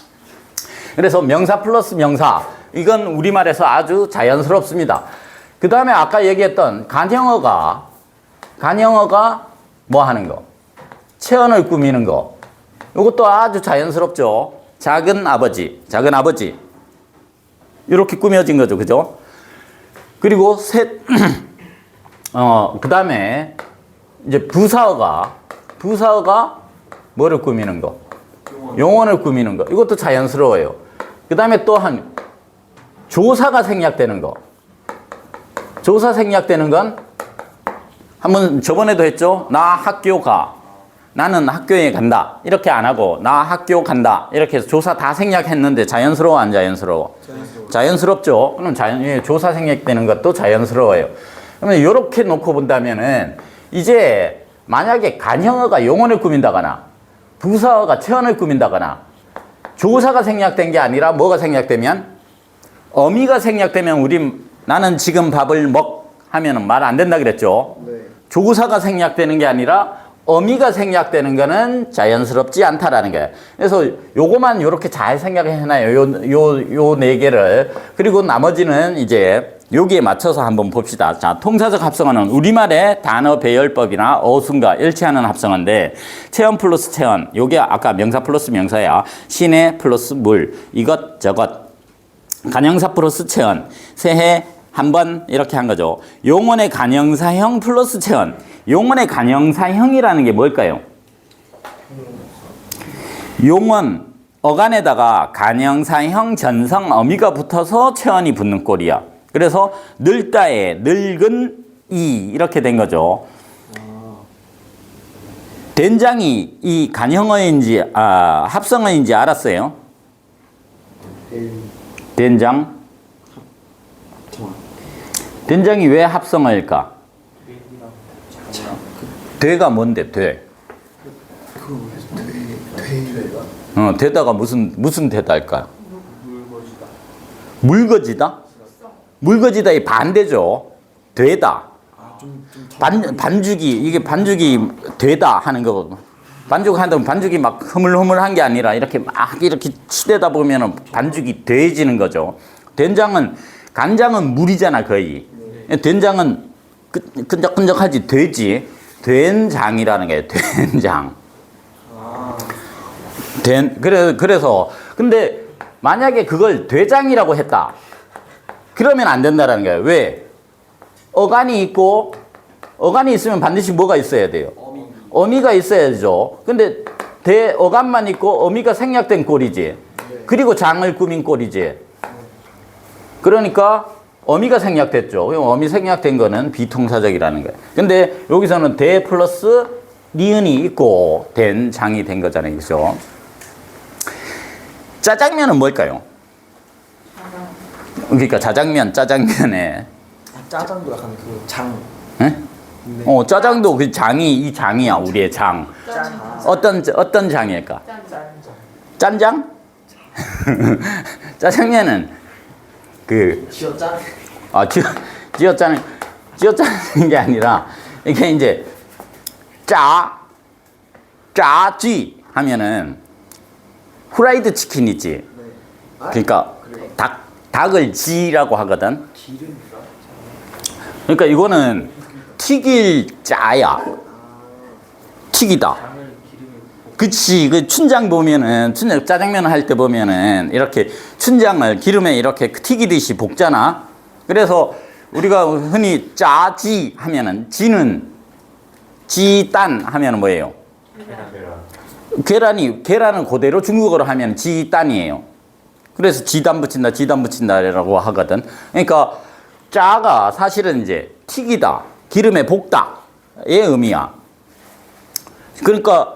그래서 명사 플러스 명사, 이건 우리말에서 아주 자연스럽습니다. 그 다음에 아까 얘기했던 간형어가 뭐 하는 거? 체언을 꾸미는 거. 이것도 아주 자연스럽죠. 작은 아버지. 이렇게 꾸며진 거죠. 그죠? 그리고 그 다음에 이제 부사어가 뭐를 꾸미는 거? 용언을 꾸미는 거. 이것도 자연스러워요. 그 다음에 또 조사가 생략되는 거. 조사 생략되는 건 한번 저번에도 했죠. 나 학교 가. 나는 학교에 간다. 이렇게 안 하고 나 학교 간다. 이렇게 해서 조사 다 생략했는데 자연스러워 안 자연스러워? 자연스럽죠. 그럼 조사 생략되는 것도 자연스러워요. 그러면 이렇게 놓고 본다면은 이제 만약에 간형어가 용언을 꾸민다거나 부사어가 체언을 꾸민다거나 조사가 생략된 게 아니라 뭐가 생략되면, 어미가 생략되면 나는 지금 밥을 하면은 말 안 된다 그랬죠. 네. 조사가 생략되는 게 아니라 어미가 생략되는 거는 자연스럽지 않다라는 거예요. 그래서 요거만 요렇게 잘 생각해놔요. 요 네 개를. 그리고 나머지는 이제 여기에 맞춰서 한번 봅시다. 자, 통사적 합성어는 우리말의 단어 배열법이나 어순과 일치하는 합성어인데, 체언 플러스 체언, 요게 아까 명사 플러스 명사야. 시내 플러스 물, 이것저것. 간형사 플러스 체언, 새해 한 번 이렇게 한 거죠. 용언의 간형사형 플러스 체언. 용언의 간형사형이라는 게 뭘까요? 용언 어간에다가 간형사형 전성 어미가 붙어서 체언이 붙는 꼴이야. 그래서 늙다에 늙은 이 이렇게 된 거죠. 된장이 이 간형어인지 합성어인지 알았어요? 된장? 된장이 왜 합성어일까? 되가 뭔데, 돼? 되다가 무슨 되다일까? 물거지다? 물거지다의 반대죠. 되다. 반죽이, 이게 반죽이 되다 하는 거거든. 반죽한다면 반죽이 막 흐물흐물한 게 아니라 이렇게 치대다 보면 반죽이 돼지는 거죠. 간장은 물이잖아, 거의. 된장은 끈적끈적하지, 되지. 된장이라는 게 된장. 그래서 근데 만약에 그걸 되장이라고 했다. 그러면 안 된다라는 거예요. 왜? 어간이 있으면 반드시 뭐가 있어야 돼요? 어미가 있어야죠. 근데 어간만 있고 어미가 생략된 꼴이지. 그리고 장을 꾸민 꼴이지. 그러니까 어미가 생략됐죠. 어미 생략된 거는 비통사적이라는 거예요. 근데 여기서는 대 플러스 니은이 있고 된 장이 된 거잖아요. 그죠? 짜장면은 뭘까요? 그러니까 짜장면에 짜장도 약간 그 장. 예? 짜장도 그 장이 이 장이야. 우리의 장. 어떤 장일까? 짠장? 짜장면은 그 지어짠. 쥐어짜는 게 아니라 이게 이제 짜지 하면은 후라이드 치킨 있지. 그러니까 닭을 지라고 하거든. 기름인가? 그러니까 이거는 튀길 짜야. 튀기다. 장을 기름에 그치. 그 춘장 보면은, 짜장면 할 때 보면은, 이렇게 춘장을 기름에 이렇게 튀기듯이 볶잖아. 그래서 우리가 흔히 짜지 하면은, 지단 하면은 뭐예요? 계란은 그대로 중국어로 하면 지단이에요. 그래서 지단 붙인다라고 하거든. 그러니까 짜가 사실은 이제 튀기다, 기름에 볶다의 의미야. 그러니까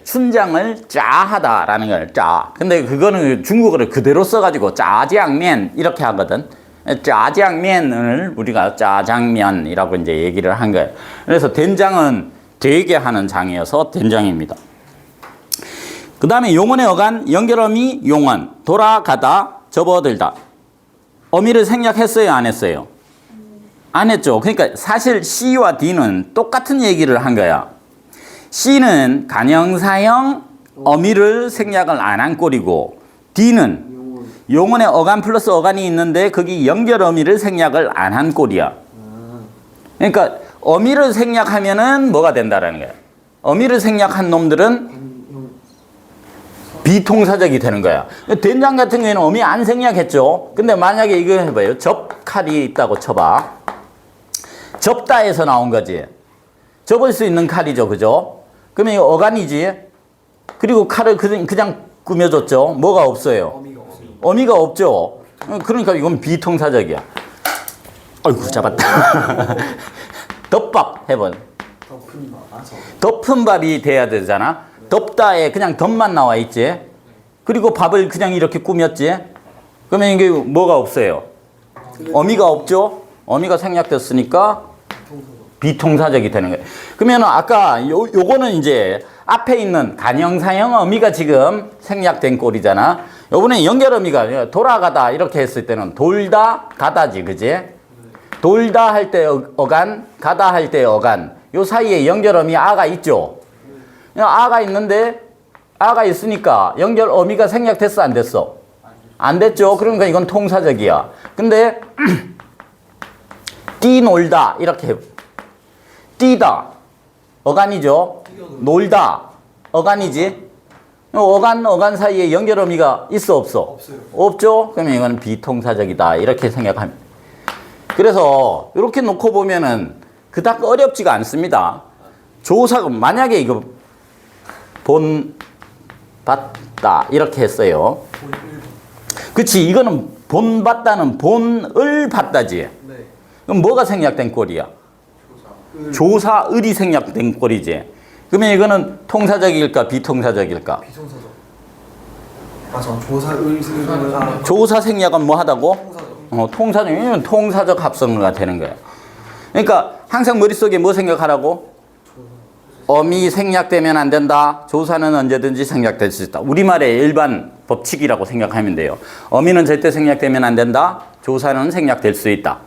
춘장을 짜하다라는 걸 짜. 근데 그거는 중국어를 그대로 써가지고 짜장면 이렇게 하거든. 짜장면을 우리가 짜장면이라고 이제 얘기를 한 거예요. 그래서 된장은 되게 하는 장이어서 된장입니다. 그 다음에 용언의 어간, 연결어미, 용언, 돌아가다, 접어들다. 어미를 생략했어요, 안 했어요? 안 했죠. 그러니까 사실 C와 D는 똑같은 얘기를 한 거야. C는 간형사형 어미를 생략을 안 한 꼴이고, D는 용언의 어간 플러스 어간이 있는데 거기 연결어미를 생략을 안 한 꼴이야. 그러니까 어미를 생략하면은 뭐가 된다라는 거야. 어미를 생략한 놈들은 비통사적이 되는 거야. 된장 같은 경우에는 어미 안 생략했죠. 근데 만약에 이거 해봐요. 접칼이 있다고 쳐봐. 접다에서 나온 거지. 접을 수 있는 칼이죠. 그죠? 그러면 이거 어간이지. 그리고 칼을 그냥 꾸며줬죠. 뭐가 없어요? 어미가 없죠. 그러니까 이건 비통사적이야. 아이고 잡았다. 덮밥 해본. 덮은 밥이 돼야 되잖아. 덮다에 그냥 덮만 나와 있지. 그리고 밥을 그냥 이렇게 꾸몄지. 그러면 이게 뭐가 없어요? 어미가 없죠. 어미가 생략됐으니까 비통사적이 되는 거예요. 그러면 아까 요거는 이제 앞에 있는 간형사형 어미가 지금 생략된 꼴이잖아. 요번에 연결어미가 돌아가다 이렇게 했을 때는 돌다 가다지, 그지? 돌다 할 때 어간, 가다 할 때 어간. 요 사이에 연결어미 아가 있죠. 아가 있는데 아가 있으니까 연결어미가 생략됐어, 안 됐어? 안 됐죠. 그러니까 이건 통사적이야. 근데 뛰놀다 이렇게 뛰다 어간이죠. 놀다 어간이지. 어간 사이에 연결어미가 있어, 없어? 없어요. 없죠. 그러면 이건 비통사적이다 이렇게 생각합니다. 그래서 이렇게 놓고 보면은 그닥 어렵지가 않습니다. 조사가 만약에 이거 본받다 이렇게 했어요. 그치. 이거는 본받다는 본을 받다지. 그럼 뭐가 생략된 꼴이야? 조사을이 생략된 꼴이지. 그러면 이거는 통사적일까 비통사적일까? 비통사적. 맞아. 조사을 조사 생략은 뭐 하다고? 통사적. 이건 통사적 합성어가 되는 거야. 그러니까 항상 머릿속에 뭐 생각하라고? 어미 생략되면 안 된다. 조사는 언제든지 생략될 수 있다. 우리말의 일반 법칙이라고 생각하면 돼요. 어미는 절대 생략되면 안 된다. 조사는 생략될 수 있다.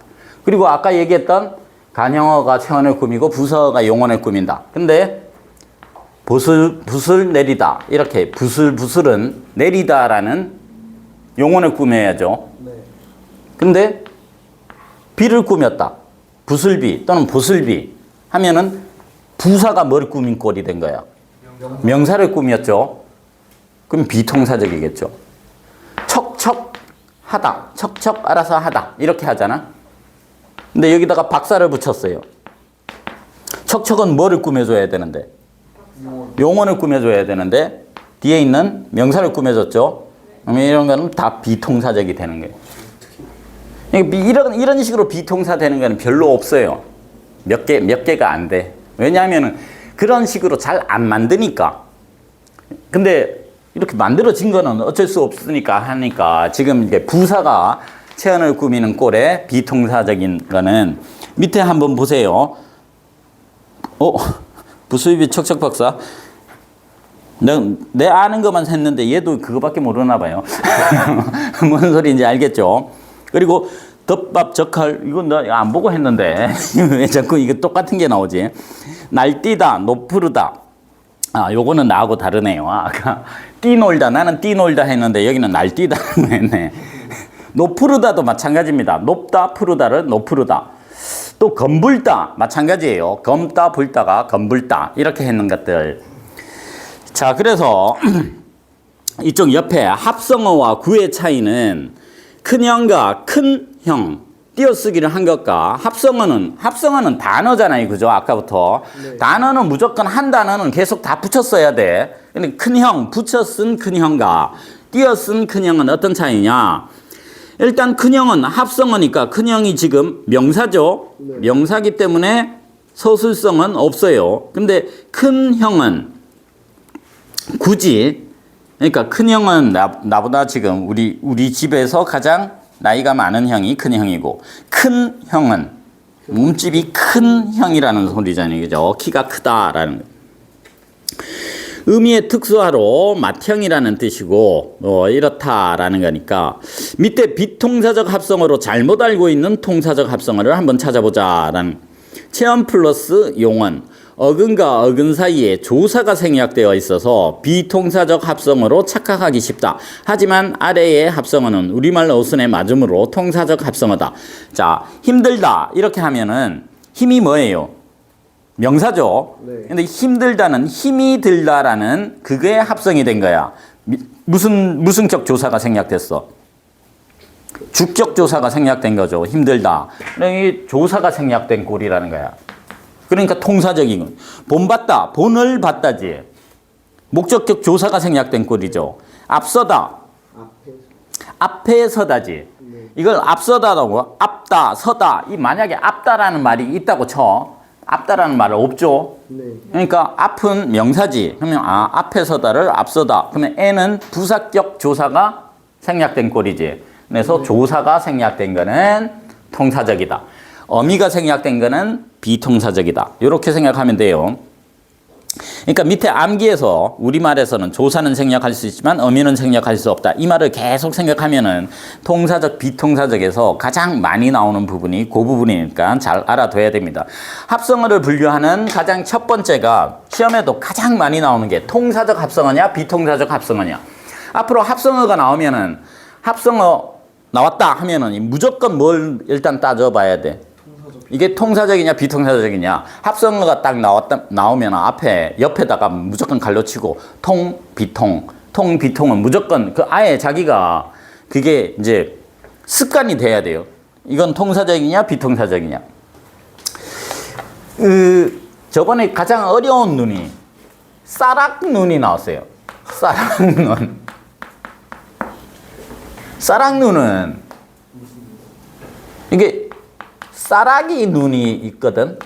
그리고 아까 얘기했던 간형어가 체언을 꾸미고 부서어가 용언을 꾸민다. 근데 붓을 내리다. 이렇게 붓을은 내리다라는 용언을 꾸며야죠. 근데 비를 꾸몄다. 붓을비 또는 보슬비 하면은 부사가 뭘 꾸민 꼴이 된 거야? 명사를 꾸몄죠. 그럼 비통사적이겠죠. 척척하다. 척척 알아서 하다. 이렇게 하잖아. 근데 여기다가 박사를 붙였어요. 척척은 뭐를 꾸며줘야 되는데? 용언을 꾸며줘야 되는데 뒤에 있는 명사를 꾸며줬죠. 그러면 이런 거는 다 비통사적이 되는 거예요. 이런 식으로 비통사 되는 거는 별로 없어요. 몇 개가 안 돼. 왜냐하면 그런 식으로 잘 안 만드니까. 근데 이렇게 만들어진 거는 어쩔 수 없으니까 하니까 지금 이게 부사가 체언을 꾸미는 꼴의 비통사적인 거는 밑에 한번 보세요. 부수입이 척척 박사. 내 아는 것만 했는데 얘도 그거밖에 모르나 봐요. 뭔 소리인지 알겠죠? 그리고 덮밥, 적할, 이건 나 안 보고 했는데 왜 자꾸 이게 똑같은 게 나오지? 날뛰다, 노푸르다. 요거는 나하고 다르네요. 아까 뛰놀다, 나는 뛰놀다 했는데 여기는 날뛰다 했네. 노푸르다도 마찬가지입니다. 높다, 푸르다를 노푸르다. 또 검불다 마찬가지예요. 검다, 불다가 검불다 이렇게 했는 것들. 자, 그래서 이쪽 옆에 합성어와 구의 차이는 큰형과 큰형 띄어쓰기를 한 것과 합성어는 단어잖아요. 그죠? 아까부터. 네. 단어는 무조건 한 단어는 계속 다 붙였어야 돼. 근데 큰형, 붙여 쓴 큰형과 띄어 쓴 큰형은 어떤 차이냐? 일단 큰형은 합성어니까 큰형이 지금 명사죠. 네. 명사기 때문에 서술성은 없어요. 근데 큰형은 굳이, 그러니까 큰형은 나보다 지금 우리 집에서 가장 나이가 많은 형이 큰형이고, 큰 형은 몸집이 큰 형이라는 소리잖아요. 그죠? 키가 크다라는. 의미의 특수화로 맏형이라는 뜻이고, 이렇다라는 거니까, 밑에 비통사적 합성어로 잘못 알고 있는 통사적 합성어를 한번 찾아보자라는. 체험 플러스 용언. 어근과 어근 사이에 조사가 생략되어 있어서 비통사적 합성어로 착각하기 쉽다. 하지만 아래의 합성어는 우리말 어순에 맞으므로 통사적 합성어다. 자, 힘들다 이렇게 하면은 힘이 뭐예요? 명사죠. 네. 근데 힘들다는 힘이 들다라는 그게 합성이 된 거야. 무슨 무슨격 생략됐어? 주격 조사가 생략된 거죠. 힘들다. 이 조사가 생략된 꼴이라는 거야. 그러니까 통사적인 건. 본받다, 본을 받다지. 목적격 조사가 생략된 꼴이죠. 앞서다, 앞에 서다지. 네. 이걸 앞서다라고, 앞다, 서다. 이 만약에 앞다라는 말이 있다고 쳐. 앞다라는 말은 없죠. 네. 그러니까 앞은 명사지. 그러면 앞에 서다를 앞서다. 그러면 애는 부사격 조사가 생략된 꼴이지. 그래서 네. 조사가 생략된 거는 통사적이다. 어미가 생략된 거는 비통사적이다. 이렇게 생각하면 돼요. 그러니까 밑에 암기에서 우리말에서는 조사는 생략할 수 있지만 어미는 생략할 수 없다. 이 말을 계속 생각하면은 통사적, 비통사적에서 가장 많이 나오는 부분이 그 부분이니까 잘 알아둬야 됩니다. 합성어를 분류하는 가장 첫 번째가 시험에도 가장 많이 나오는 게 통사적 합성어냐, 비통사적 합성어냐. 앞으로 합성어가 나오면은 합성어 나왔다 하면은 무조건 뭘 일단 따져봐야 돼. 이게 통사적이냐 비통사적이냐. 합성어가 딱 나오면 앞에 옆에다가 무조건 갈로치고 통 비통은 무조건 그 아예 자기가 그게 이제 습관이 돼야 돼요. 이건 통사적이냐 비통사적이냐. 저번에 가장 어려운 눈이 쌀락눈이 나왔어요. 쌀락눈. 쌀락눈은 이게 쌀락이 눈이 있거든.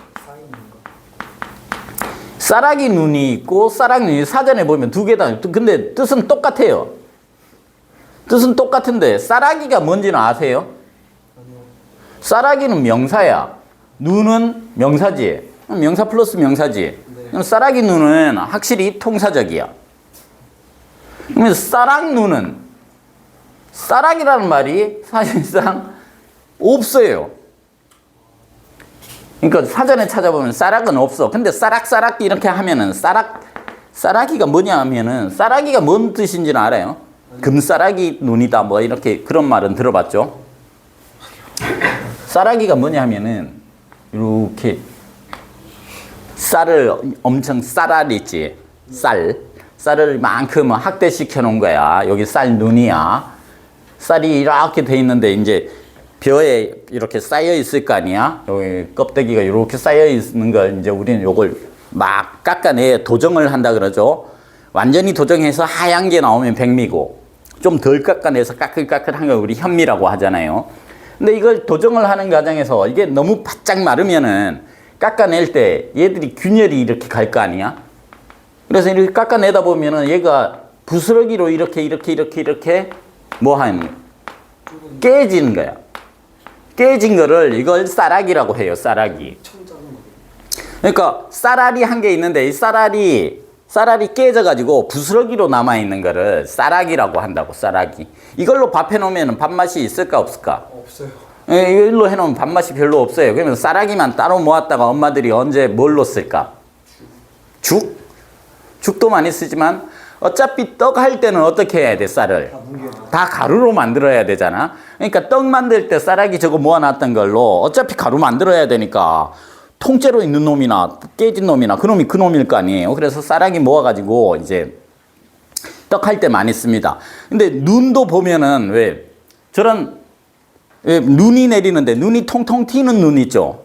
쌀락이 눈이 있고 쌀락눈이 사전에 보면 두 개다. 근데 뜻은 똑같아요. 뜻은 똑같은데 쌀락이가 뭔지는 아세요? 쌀락이는 명사야. 눈은 명사지. 명사 플러스 명사지. 네. 쌀락이 눈은 확실히 통사적이야. 그러면 쌀락눈은 쌀락이라는 말이 사실상 없어요. 그러니까 사전에 찾아보면 쌀락은 없어. 근데 쌀락 이렇게 하면은 쌀락이가 뭐냐 하면은 쌀락이가 뭔 뜻인지는 알아요? 금쌀락이 눈이다 뭐 이렇게 그런 말은 들어봤죠? 쌀락이가 뭐냐 하면은 이렇게 쌀을 엄청 쌀알 있지. 쌀을 이만큼 확대시켜 놓은 거야. 여기 쌀 눈이야. 쌀이 이렇게 돼 있는데 이제 벼에 이렇게 쌓여 있을 거 아니야? 여기 껍데기가 이렇게 쌓여 있는 걸 이제 우리는 요걸 막 깎아내 도정을 한다 그러죠. 완전히 도정해서 하얀 게 나오면 백미고 좀 덜 깎아내서 까끌까끌한 걸 우리 현미라고 하잖아요. 근데 이걸 도정을 하는 과정에서 이게 너무 바짝 마르면은 깎아낼 때 얘들이 균열이 이렇게 갈 거 아니야? 그래서 이렇게 깎아내다 보면은 얘가 부스러기로 이렇게 깨지는 거야. 깨진 거를 이걸 쌀락이라고 해요. 쌀락이. 그러니까 쌀알이 한 개 있는데 이 쌀알이 깨져가지고 부스러기로 남아있는 거를 쌀락이라고 한다고. 쌀락이. 이걸로 밥 해놓으면 밥맛이 있을까 없을까? 없어요. 이걸로 해놓으면 밥맛이 별로 없어요. 그러면 쌀락이만 따로 모았다가 엄마들이 언제 뭘로 쓸까? 죽? 죽도 많이 쓰지만 어차피 떡 할 때는 어떻게 해야 돼, 쌀을? 다 가루로 만들어야 되잖아. 그러니까 떡 만들 때 쌀락이 저거 모아놨던 걸로 어차피 가루 만들어야 되니까 통째로 있는 놈이나 깨진 놈이나 그놈이 그놈일 거 아니에요. 그래서 쌀락이 모아가지고 이제 떡 할 때 많이 씁니다. 근데 눈도 보면은 왜 저런 눈이 내리는데 눈이 통통 튀는 눈 있죠?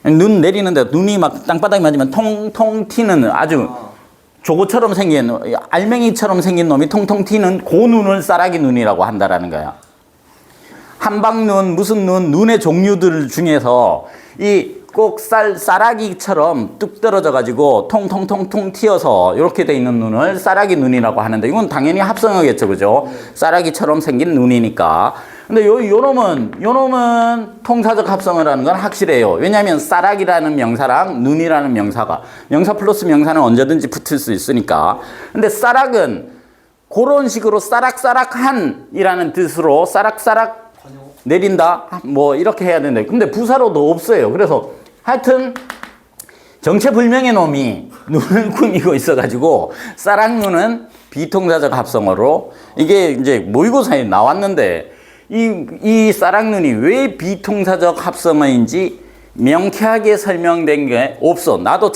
눈 내리는데 눈이 막 땅바닥에 맞으면 통통 튀는 아주 조고처럼 생긴 알맹이처럼 생긴 놈이 통통 튀는 그 눈을 쌀락이 눈이라고 한다라는 거야. 한방눈 무슨 눈의 종류들 중에서 이 꼭 쌀락이처럼 뚝 떨어져 가지고 통통통통 튀어서 이렇게 돼 있는 눈을 쌀락이 눈이라고 하는데 이건 당연히 합성어겠죠, 그죠? 쌀락이처럼 생긴 눈이니까. 근데 요 놈은 통사적 합성어라는 건 확실해요. 왜냐하면 쌀락이라는 명사랑 눈이라는 명사가 명사 플러스 명사는 언제든지 붙을 수 있으니까. 근데 쌀락은 그런 식으로 쌀락쌀락한이라는 뜻으로 쌀락쌀락 내린다 뭐 이렇게 해야 되는데 근데 부사로도 없어요. 그래서 하여튼 정체불명의 놈이 눈을 꾸미고 있어가지고 쌀락눈은 비통사적 합성어로 이게 이제 모의고사에 나왔는데 이 쌀락눈이 왜 비통사적 합성어인지 명쾌하게 설명된 게 없어. 나도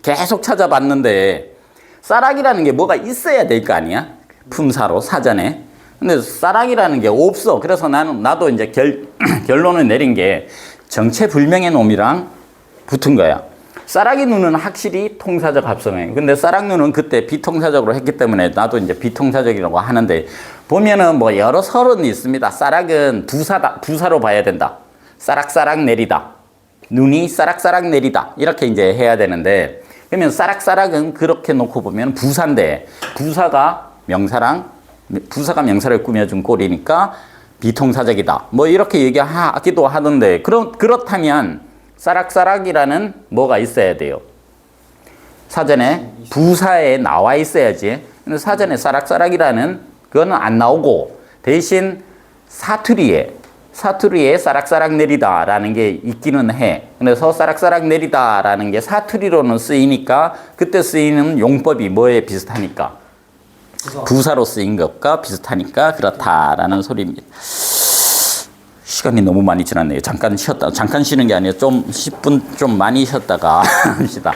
계속 찾아봤는데 쌀락이라는 게 뭐가 있어야 될 거 아니야? 품사로 사전에. 근데 쌀락이라는 게 없어. 그래서 나도 이제 결론을 내린 게 정체불명의 놈이랑 붙은 거야. 쌀락이 눈은 확실히 통사적 합성어예요. 근데 쌀락눈은 그때 비통사적으로 했기 때문에 나도 이제 비통사적이라고 하는데 보면은 뭐 여러 설은 있습니다. 쌀락은 부사로 봐야 된다. 쌀락쌀락 내리다. 눈이 쌀락쌀락 내리다. 이렇게 이제 해야 되는데 그러면 쌀락쌀락은 그렇게 놓고 보면 부사인데 부사가 명사를 꾸며준 꼴이니까 비통사적이다. 뭐 이렇게 얘기하기도 하던데 그렇다면 쌀락쌀락이라는 뭐가 있어야 돼요. 사전에 부사에 나와 있어야지. 근데 사전에 쌀락쌀락이라는 그거는 안 나오고 대신 사투리에 쌀락쌀락 내리다라는 게 있기는 해. 그래서 쌀락쌀락 내리다라는 게 사투리로는 쓰이니까 그때 쓰이는 용법이 뭐에 비슷하니까 부사로 쓰인 것과 비슷하니까 그렇다라는 소리입니다. 시간이 너무 많이 지났네요. 잠깐 쉬는 게 아니라 좀 10분 좀 많이 쉬었다가 합시다.